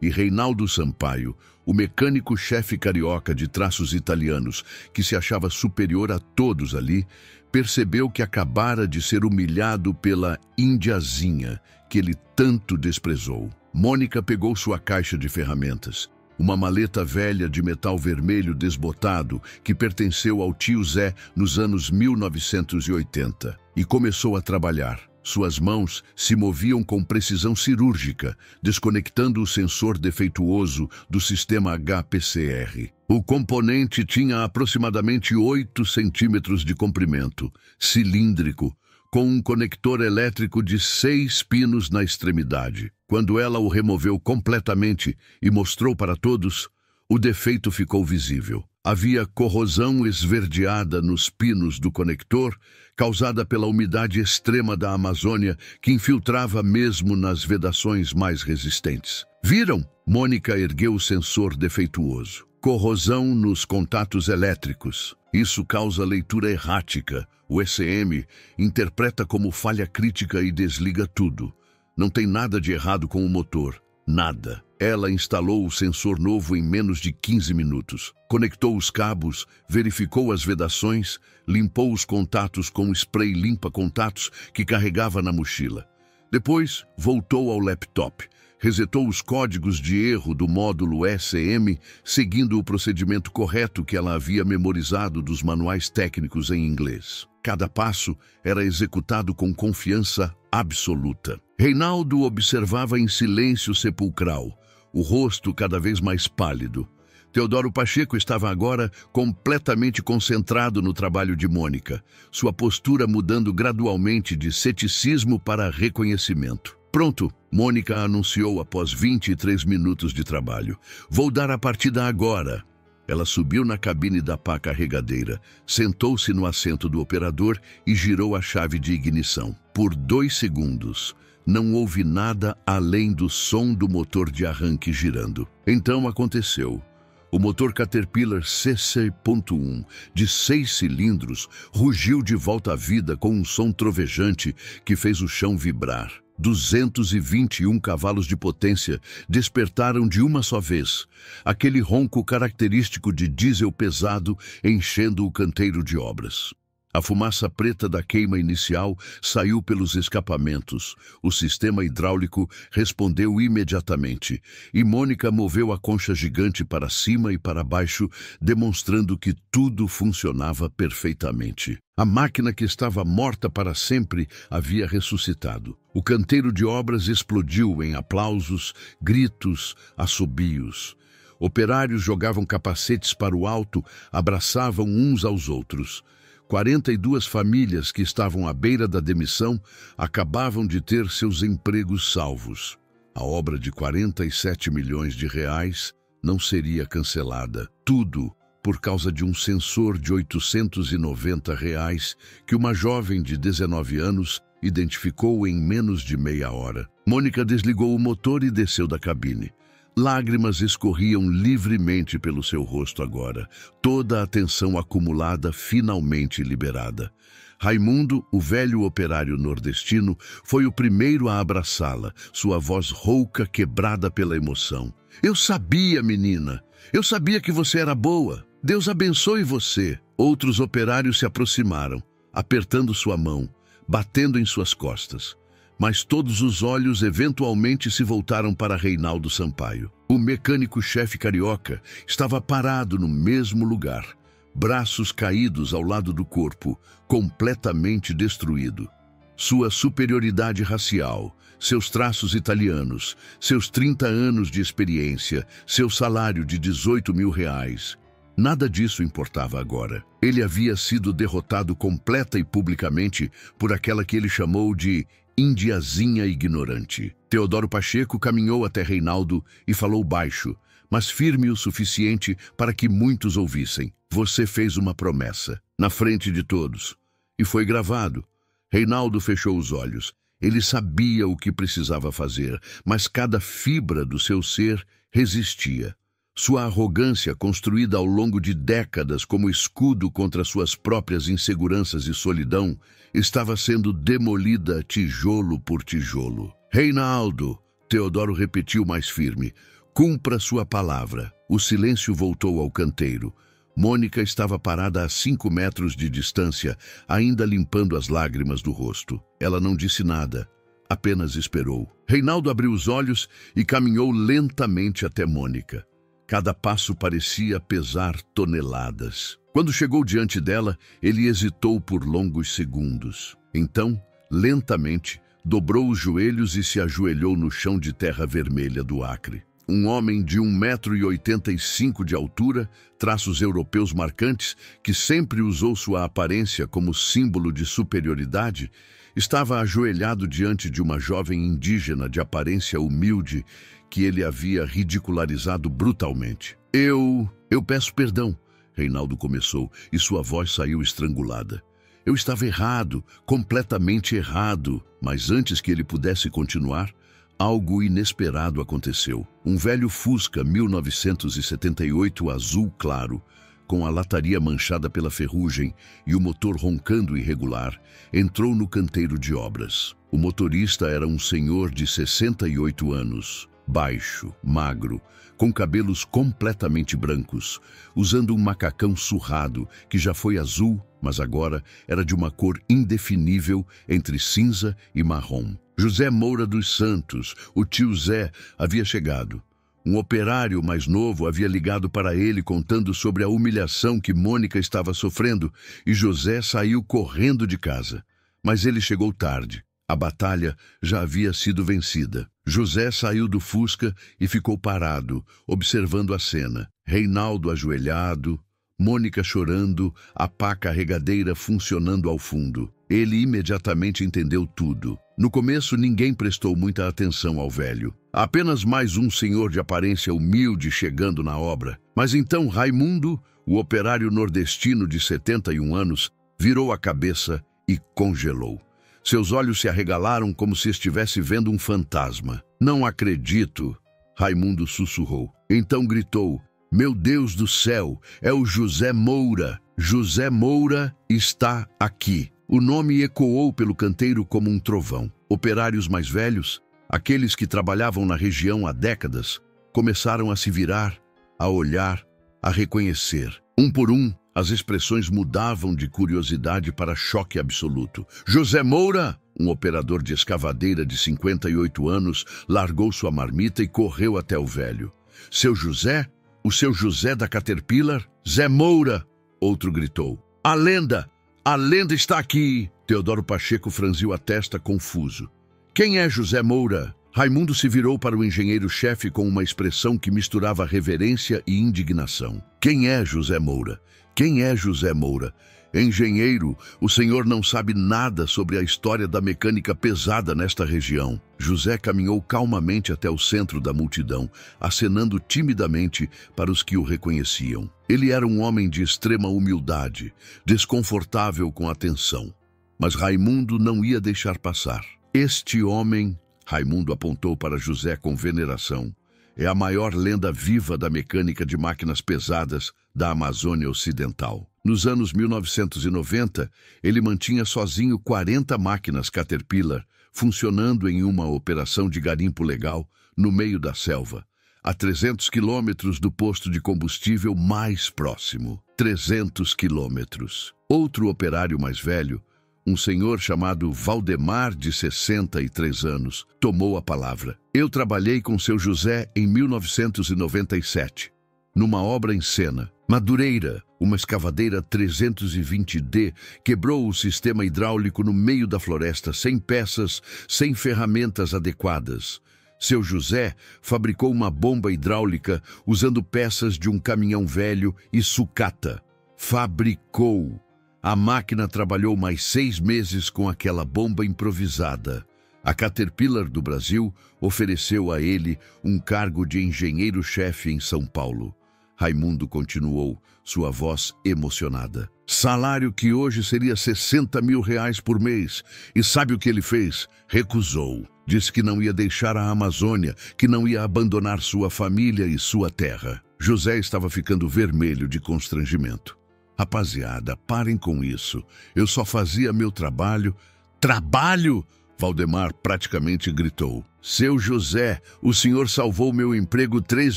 E Reinaldo Sampaio, o mecânico-chefe carioca de traços italianos, que se achava superior a todos ali, percebeu que acabara de ser humilhado pela indiazinha que ele tanto desprezou. Mônica pegou sua caixa de ferramentas, uma maleta velha de metal vermelho desbotado que pertenceu ao tio Zé nos anos 1980, e começou a trabalhar. Suas mãos se moviam com precisão cirúrgica, desconectando o sensor defeituoso do sistema HPCR. O componente tinha aproximadamente 8 centímetros de comprimento, cilíndrico, com um conector elétrico de 6 pinos na extremidade. Quando ela o removeu completamente e mostrou para todos, o defeito ficou visível. Havia corrosão esverdeada nos pinos do conector, causada pela umidade extrema da Amazônia, que infiltrava mesmo nas vedações mais resistentes. Viram? Mônica ergueu o sensor defeituoso. Corrosão nos contatos elétricos. Isso causa leitura errática. O ECM interpreta como falha crítica e desliga tudo. Não tem nada de errado com o motor. Nada. Ela instalou o sensor novo em menos de 15 minutos. Conectou os cabos, verificou as vedações, limpou os contatos com o spray limpa-contatos que carregava na mochila. Depois, voltou ao laptop. Resetou os códigos de erro do módulo ECM, seguindo o procedimento correto que ela havia memorizado dos manuais técnicos em inglês. Cada passo era executado com confiança absoluta. Reinaldo observava em silêncio sepulcral, o rosto cada vez mais pálido. Teodoro Pacheco estava agora completamente concentrado no trabalho de Mônica, sua postura mudando gradualmente de ceticismo para reconhecimento. Pronto, Mônica anunciou após 23 minutos de trabalho. Vou dar a partida agora. Ela subiu na cabine da pá carregadeira, sentou-se no assento do operador e girou a chave de ignição. Por 2 segundos, não houve nada além do som do motor de arranque girando. Então aconteceu. O motor Caterpillar CC.1, de 6 cilindros, rugiu de volta à vida com um som trovejante que fez o chão vibrar. 221 cavalos de potência despertaram de uma só vez, aquele ronco característico de diesel pesado enchendo o canteiro de obras. A fumaça preta da queima inicial saiu pelos escapamentos. O sistema hidráulico respondeu imediatamente, e Mônica moveu a concha gigante para cima e para baixo, demonstrando que tudo funcionava perfeitamente. A máquina que estava morta para sempre havia ressuscitado. O canteiro de obras explodiu em aplausos, gritos, assobios. Operários jogavam capacetes para o alto, abraçavam uns aos outros. 42 famílias que estavam à beira da demissão acabavam de ter seus empregos salvos. A obra de 47 milhões de reais não seria cancelada. Tudo por causa de um sensor de 890 reais que uma jovem de 19 anos identificou em menos de meia hora. Mônica desligou o motor e desceu da cabine. Lágrimas escorriam livremente pelo seu rosto agora, toda a tensão acumulada finalmente liberada. Raimundo, o velho operário nordestino, foi o primeiro a abraçá-la, sua voz rouca quebrada pela emoção. Eu sabia, menina! Eu sabia que você era boa! Deus abençoe você! Outros operários se aproximaram, apertando sua mão, batendo em suas costas. Mas todos os olhos eventualmente se voltaram para Reinaldo Sampaio. O mecânico-chefe carioca estava parado no mesmo lugar, braços caídos ao lado do corpo, completamente destruído. Sua superioridade racial, seus traços italianos, seus 30 anos de experiência, seu salário de 18 mil reais. Nada disso importava agora. Ele havia sido derrotado completa e publicamente por aquela que ele chamou de indiazinha ignorante. Teodoro Pacheco caminhou até Reinaldo e falou baixo, mas firme o suficiente para que muitos ouvissem. Você fez uma promessa, na frente de todos. E foi gravado. Reinaldo fechou os olhos. Ele sabia o que precisava fazer, mas cada fibra do seu ser resistia. Sua arrogância, construída ao longo de décadas como escudo contra suas próprias inseguranças e solidão, estava sendo demolida tijolo por tijolo. Reinaldo, Teodoro repetiu mais firme, cumpra sua palavra. O silêncio voltou ao canteiro. Mônica estava parada a 5 metros de distância, ainda limpando as lágrimas do rosto. Ela não disse nada, apenas esperou. Reinaldo abriu os olhos e caminhou lentamente até Mônica. Cada passo parecia pesar toneladas. Quando chegou diante dela, ele hesitou por longos segundos. Então, lentamente, dobrou os joelhos e se ajoelhou no chão de terra vermelha do Acre. Um homem de 1,85 m de altura, traços europeus marcantes, que sempre usou sua aparência como símbolo de superioridade, estava ajoelhado diante de uma jovem indígena de aparência humilde que ele havia ridicularizado brutalmente. Eu peço perdão, Reinaldo começou, e sua voz saiu estrangulada. Eu estava errado, completamente errado, mas antes que ele pudesse continuar, algo inesperado aconteceu. Um velho Fusca 1978 azul claro, com a lataria manchada pela ferrugem e o motor roncando irregular, entrou no canteiro de obras. O motorista era um senhor de 68 anos, baixo, magro, com cabelos completamente brancos, usando um macacão surrado que já foi azul, mas agora era de uma cor indefinível entre cinza e marrom. José Moura dos Santos, o tio Zé, havia chegado. Um operário mais novo havia ligado para ele contando sobre a humilhação que Mônica estava sofrendo e José saiu correndo de casa. Mas ele chegou tarde. A batalha já havia sido vencida. José saiu do Fusca e ficou parado, observando a cena. Reinaldo ajoelhado, Mônica chorando, a pá carregadeira funcionando ao fundo. Ele imediatamente entendeu tudo. No começo, ninguém prestou muita atenção ao velho. Apenas mais um senhor de aparência humilde chegando na obra. Mas então Raimundo, o operário nordestino de 71 anos, virou a cabeça e congelou. Seus olhos se arregalaram como se estivesse vendo um fantasma. "Não acredito!" Raimundo sussurrou. Então gritou: "Meu Deus do céu, é o José Moura! José Moura está aqui!" O nome ecoou pelo canteiro como um trovão. Operários mais velhos, aqueles que trabalhavam na região há décadas, começaram a se virar, a olhar, a reconhecer. Um por um, as expressões mudavam de curiosidade para choque absoluto. "José Moura!" Um operador de escavadeira de 58 anos largou sua marmita e correu até o velho. "Seu José? O seu José da Caterpillar? Zé Moura!" Outro gritou. A lenda está aqui!" Teodoro Pacheco franziu a testa confuso. "Quem é José Moura?" Raimundo se virou para o engenheiro-chefe com uma expressão que misturava reverência e indignação. "Quem é José Moura? Quem é José Moura? Engenheiro, o senhor não sabe nada sobre a história da mecânica pesada nesta região." José caminhou calmamente até o centro da multidão, acenando timidamente para os que o reconheciam. Ele era um homem de extrema humildade, desconfortável com a tensão. Mas Raimundo não ia deixar passar. "Este homem", Raimundo apontou para José com veneração, "é a maior lenda viva da mecânica de máquinas pesadas da Amazônia Ocidental. Nos anos 1990, ele mantinha sozinho 40 máquinas Caterpillar, funcionando em uma operação de garimpo legal no meio da selva, a 300 quilômetros do posto de combustível mais próximo. 300 quilômetros. Outro operário mais velho, um senhor chamado Valdemar, de 63 anos, tomou a palavra. "Eu trabalhei com seu José em 1997, numa obra em Sena. Madureira, uma escavadeira 320D, quebrou o sistema hidráulico no meio da floresta, sem peças, sem ferramentas adequadas. Seu José fabricou uma bomba hidráulica usando peças de um caminhão velho e sucata. Fabricou. A máquina trabalhou mais 6 meses com aquela bomba improvisada. A Caterpillar do Brasil ofereceu a ele um cargo de engenheiro-chefe em São Paulo." Raimundo continuou, sua voz emocionada. "Salário que hoje seria R$60 mil por mês. E sabe o que ele fez? Recusou. Disse que não ia deixar a Amazônia, que não ia abandonar sua família e sua terra." José estava ficando vermelho de constrangimento. "Rapaziada, parem com isso. Eu só fazia meu trabalho." "Trabalho?" Valdemar praticamente gritou. "Seu José, o senhor salvou meu emprego 3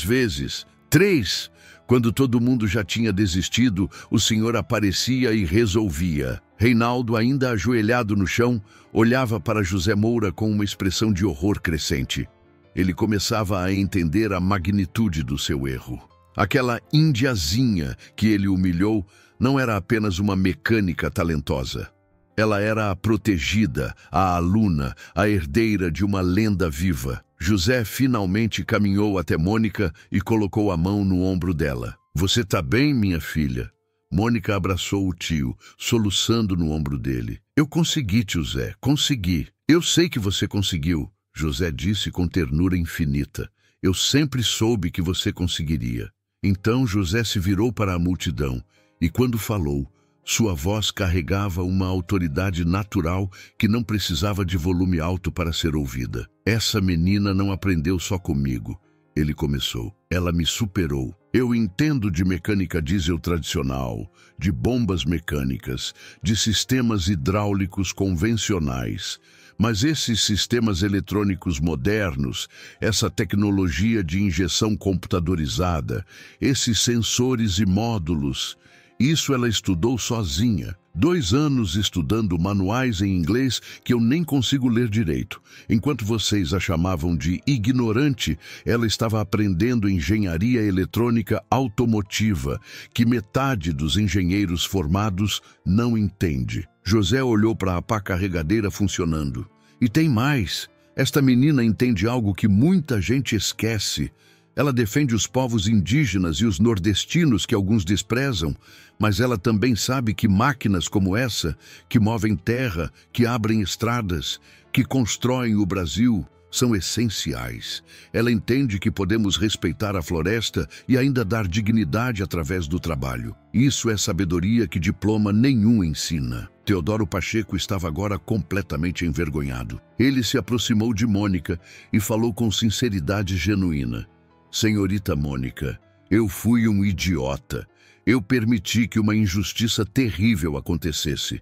vezes. 3! Quando todo mundo já tinha desistido, o senhor aparecia e resolvia." Reinaldo, ainda ajoelhado no chão, olhava para José Moura com uma expressão de horror crescente. Ele começava a entender a magnitude do seu erro. Aquela indiazinha que ele humilhou não era apenas uma mecânica talentosa. Ela era a protegida, a aluna, a herdeira de uma lenda viva. José finalmente caminhou até Mônica e colocou a mão no ombro dela. "Você tá bem, minha filha?" Mônica abraçou o tio, soluçando no ombro dele. "Eu consegui, tio Zé, consegui. Eu sei que você conseguiu", José disse com ternura infinita. "Eu sempre soube que você conseguiria." Então José se virou para a multidão e, quando falou, sua voz carregava uma autoridade natural que não precisava de volume alto para ser ouvida. "Essa menina não aprendeu só comigo. ele começou. Ela me superou. Eu entendo de mecânica diesel tradicional, de bombas mecânicas, de sistemas hidráulicos convencionais. Mas esses sistemas eletrônicos modernos, essa tecnologia de injeção computadorizada, esses sensores e módulos, isso ela estudou sozinha. 2 anos estudando manuais em inglês que eu nem consigo ler direito. Enquanto vocês a chamavam de ignorante, ela estava aprendendo engenharia eletrônica automotiva, que metade dos engenheiros formados não entende. José olhou para a pá carregadeira funcionando. E tem mais. Esta menina entende algo que muita gente esquece. Ela defende os povos indígenas e os nordestinos que alguns desprezam, mas ela também sabe que máquinas como essa, que movem terra, que abrem estradas, que constroem o Brasil, são essenciais. Ela entende que podemos respeitar a floresta e ainda dar dignidade através do trabalho. Isso é sabedoria que diploma nenhum ensina. Teodoro Pacheco estava agora completamente envergonhado. Ele se aproximou de Mônica e falou com sinceridade genuína. Senhorita Mônica, eu fui um idiota. Eu permiti que uma injustiça terrível acontecesse.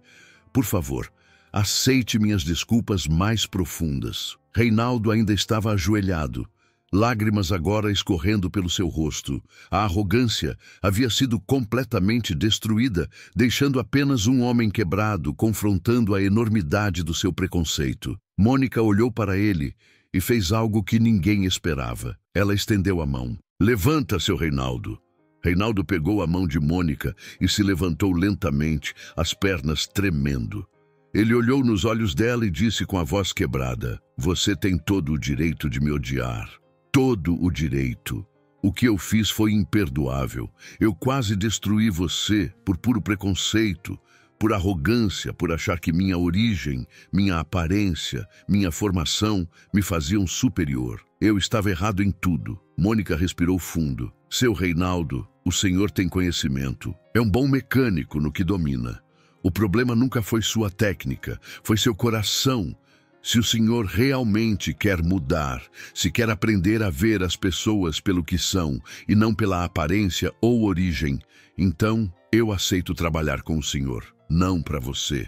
Por favor, aceite minhas desculpas mais profundas. Reinaldo ainda estava ajoelhado, lágrimas agora escorrendo pelo seu rosto. A arrogância havia sido completamente destruída, deixando apenas um homem quebrado, confrontando a enormidade do seu preconceito. Mônica olhou para ele e fez algo que ninguém esperava. Ela estendeu a mão. Levanta, seu Reinaldo. Reinaldo pegou a mão de Mônica e se levantou lentamente, as pernas tremendo. Ele olhou nos olhos dela e disse com a voz quebrada, você tem todo o direito de me odiar. Todo o direito. O que eu fiz foi imperdoável. Eu quase destruí você por puro preconceito, por arrogância, por achar que minha origem, minha aparência, minha formação me faziam superior. Eu estava errado em tudo. Mônica respirou fundo. Seu Reinaldo, o senhor tem conhecimento. É um bom mecânico no que domina. O problema nunca foi sua técnica, foi seu coração. Se o senhor realmente quer mudar, se quer aprender a ver as pessoas pelo que são e não pela aparência ou origem, então eu aceito trabalhar com o senhor. Não para você,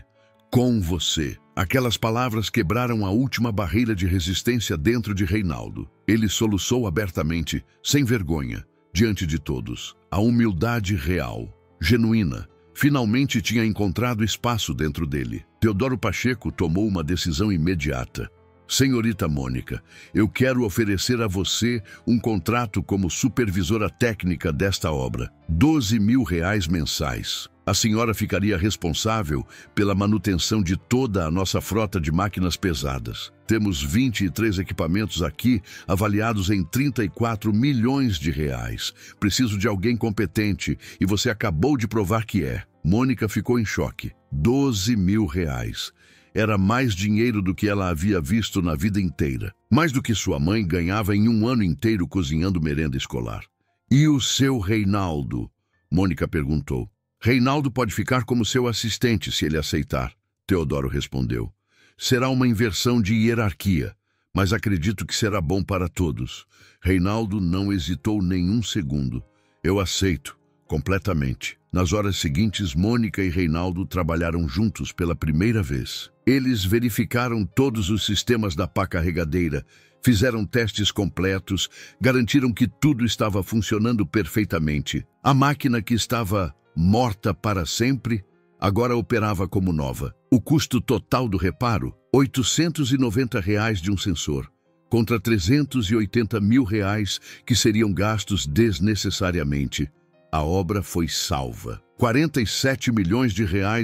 com você. Aquelas palavras quebraram a última barreira de resistência dentro de Reinaldo. Ele soluçou abertamente, sem vergonha, diante de todos. A humildade real, genuína, finalmente tinha encontrado espaço dentro dele. Teodoro Pacheco tomou uma decisão imediata. Senhorita Mônica, eu quero oferecer a você um contrato como supervisora técnica desta obra. R$12.000 mensais. A senhora ficaria responsável pela manutenção de toda a nossa frota de máquinas pesadas. Temos 23 equipamentos aqui, avaliados em R$34 milhões. Preciso de alguém competente, e você acabou de provar que é. Mônica ficou em choque. R$12.000. Era mais dinheiro do que ela havia visto na vida inteira. Mais do que sua mãe ganhava em um ano inteiro cozinhando merenda escolar. E o seu Reinaldo? Mônica perguntou. Reinaldo pode ficar como seu assistente se ele aceitar, Teodoro respondeu. Será uma inversão de hierarquia, mas acredito que será bom para todos. Reinaldo não hesitou nenhum segundo. Eu aceito, completamente. Nas horas seguintes, Mônica e Reinaldo trabalharam juntos pela primeira vez. Eles verificaram todos os sistemas da pá carregadeira, fizeram testes completos, garantiram que tudo estava funcionando perfeitamente. A máquina que estava morta para sempre, agora operava como nova. O custo total do reparo, R$890 de um sensor, contra R$380 mil que seriam gastos desnecessariamente. A obra foi salva. R$47 milhões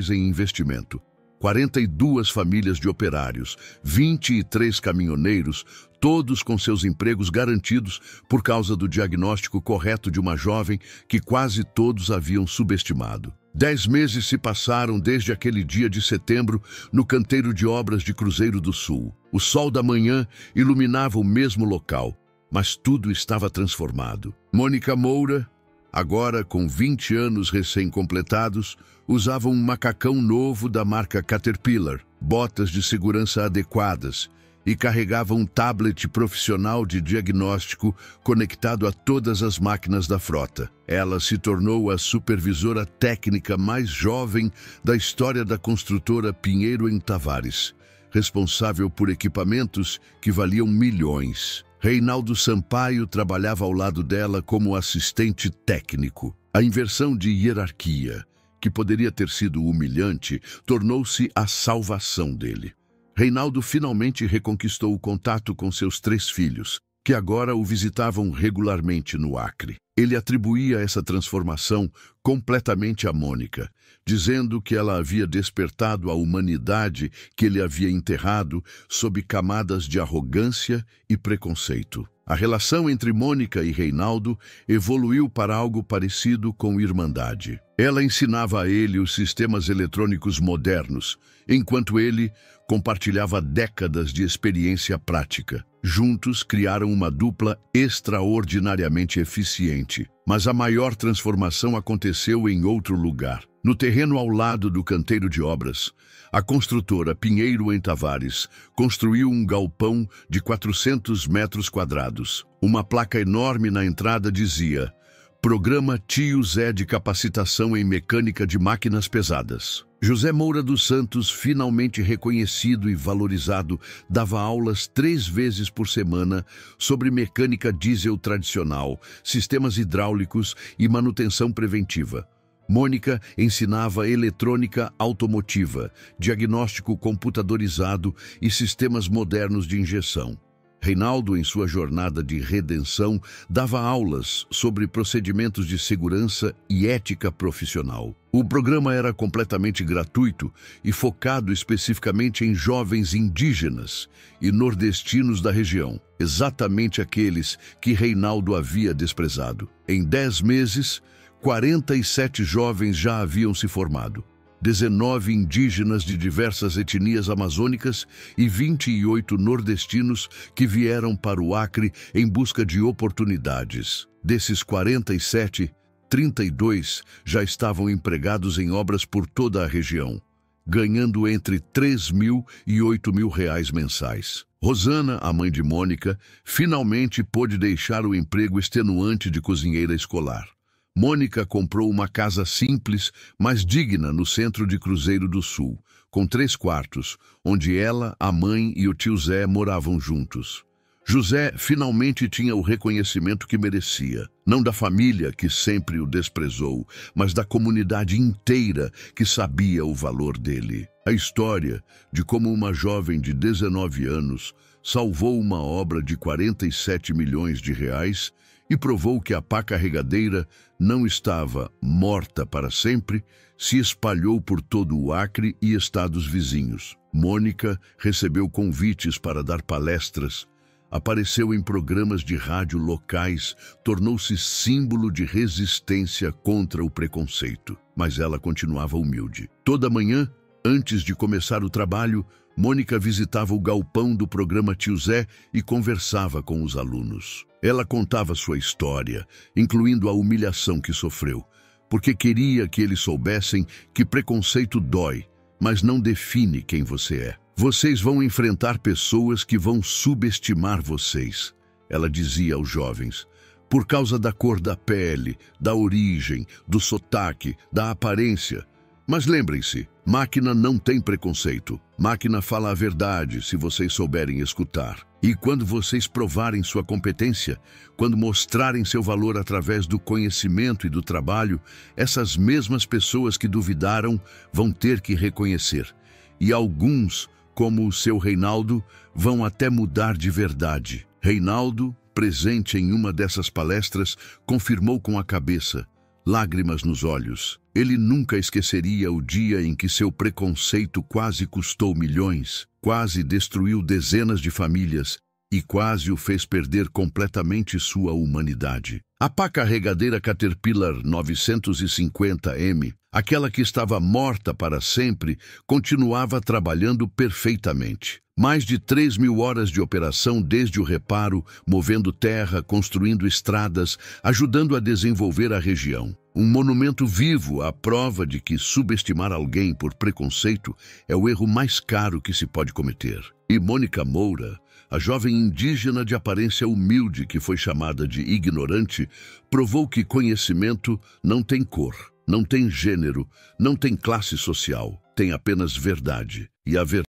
em investimento. 42 famílias de operários, 23 caminhoneiros, todos com seus empregos garantidos por causa do diagnóstico correto de uma jovem que quase todos haviam subestimado. 10 meses se passaram desde aquele dia de setembro no canteiro de obras de Cruzeiro do Sul. O sol da manhã iluminava o mesmo local, mas tudo estava transformado. Mônica Moura, Agora, com 20 anos recém-completados, usava um macacão novo da marca Caterpillar, botas de segurança adequadas e carregava um tablet profissional de diagnóstico conectado a todas as máquinas da frota. Ela se tornou a supervisora técnica mais jovem da história da construtora Pinheiro em Tavares, responsável por equipamentos que valiam milhões. Reinaldo Sampaio trabalhava ao lado dela como assistente técnico. A inversão de hierarquia, que poderia ter sido humilhante, tornou-se a salvação dele. Reinaldo finalmente reconquistou o contato com seus 3 filhos, que agora o visitavam regularmente no Acre. Ele atribuía essa transformação completamente a Mônica, dizendo que ela havia despertado a humanidade que ele havia enterrado sob camadas de arrogância e preconceito. A relação entre Mônica e Reinaldo evoluiu para algo parecido com irmandade. Ela ensinava a ele os sistemas eletrônicos modernos, enquanto ele compartilhava décadas de experiência prática. Juntos criaram uma dupla extraordinariamente eficiente. Mas a maior transformação aconteceu em outro lugar. No terreno ao lado do canteiro de obras, a construtora Pinheiro em Tavares construiu um galpão de 400 metros quadrados. Uma placa enorme na entrada dizia: Programa Tio Zé de Capacitação em Mecânica de Máquinas Pesadas. José Moura dos Santos, finalmente reconhecido e valorizado, dava aulas 3 vezes por semana sobre mecânica diesel tradicional, sistemas hidráulicos e manutenção preventiva. Mônica ensinava eletrônica automotiva, diagnóstico computadorizado e sistemas modernos de injeção. Reinaldo, em sua jornada de redenção, dava aulas sobre procedimentos de segurança e ética profissional. O programa era completamente gratuito e focado especificamente em jovens indígenas e nordestinos da região, exatamente aqueles que Reinaldo havia desprezado. Em 10 meses, 47 jovens já haviam se formado. 19 indígenas de diversas etnias amazônicas e 28 nordestinos que vieram para o Acre em busca de oportunidades. Desses 47, 32 já estavam empregados em obras por toda a região, ganhando entre 3 mil e 8 mil reais mensais. Rosana, a mãe de Mônica, finalmente pôde deixar o emprego extenuante de cozinheira escolar. Mônica comprou uma casa simples, mas digna no centro de Cruzeiro do Sul, com 3 quartos, onde ela, a mãe e o tio Zé moravam juntos. José finalmente tinha o reconhecimento que merecia, não da família que sempre o desprezou, mas da comunidade inteira que sabia o valor dele. A história de como uma jovem de 19 anos salvou uma obra de 47 milhões de reais e provou que a pá carregadeira não estava morta para sempre, se espalhou por todo o Acre e estados vizinhos. Mônica recebeu convites para dar palestras, apareceu em programas de rádio locais, tornou-se símbolo de resistência contra o preconceito. Mas ela continuava humilde. Toda manhã, antes de começar o trabalho, Mônica visitava o galpão do programa Tio Zé e conversava com os alunos. Ela contava sua história, incluindo a humilhação que sofreu, porque queria que eles soubessem que preconceito dói, mas não define quem você é. Vocês vão enfrentar pessoas que vão subestimar vocês, ela dizia aos jovens, por causa da cor da pele, da origem, do sotaque, da aparência. Mas lembrem-se, máquina não tem preconceito. Máquina fala a verdade se vocês souberem escutar. E quando vocês provarem sua competência, quando mostrarem seu valor através do conhecimento e do trabalho, essas mesmas pessoas que duvidaram vão ter que reconhecer. E alguns, como o seu Reinaldo, vão até mudar de verdade. Reinaldo, presente em uma dessas palestras, confirmou com a cabeça, lágrimas nos olhos. Ele nunca esqueceria o dia em que seu preconceito quase custou milhões, quase destruiu dezenas de famílias e quase o fez perder completamente sua humanidade. A pá carregadeira Caterpillar 950M, aquela que estava morta para sempre, continuava trabalhando perfeitamente. Mais de 3.000 horas de operação desde o reparo, movendo terra, construindo estradas, ajudando a desenvolver a região. Um monumento vivo à prova de que subestimar alguém por preconceito é o erro mais caro que se pode cometer. E Mônica Moura, a jovem indígena de aparência humilde que foi chamada de ignorante, provou que conhecimento não tem cor, não tem gênero, não tem classe social, tem apenas verdade. E a verdade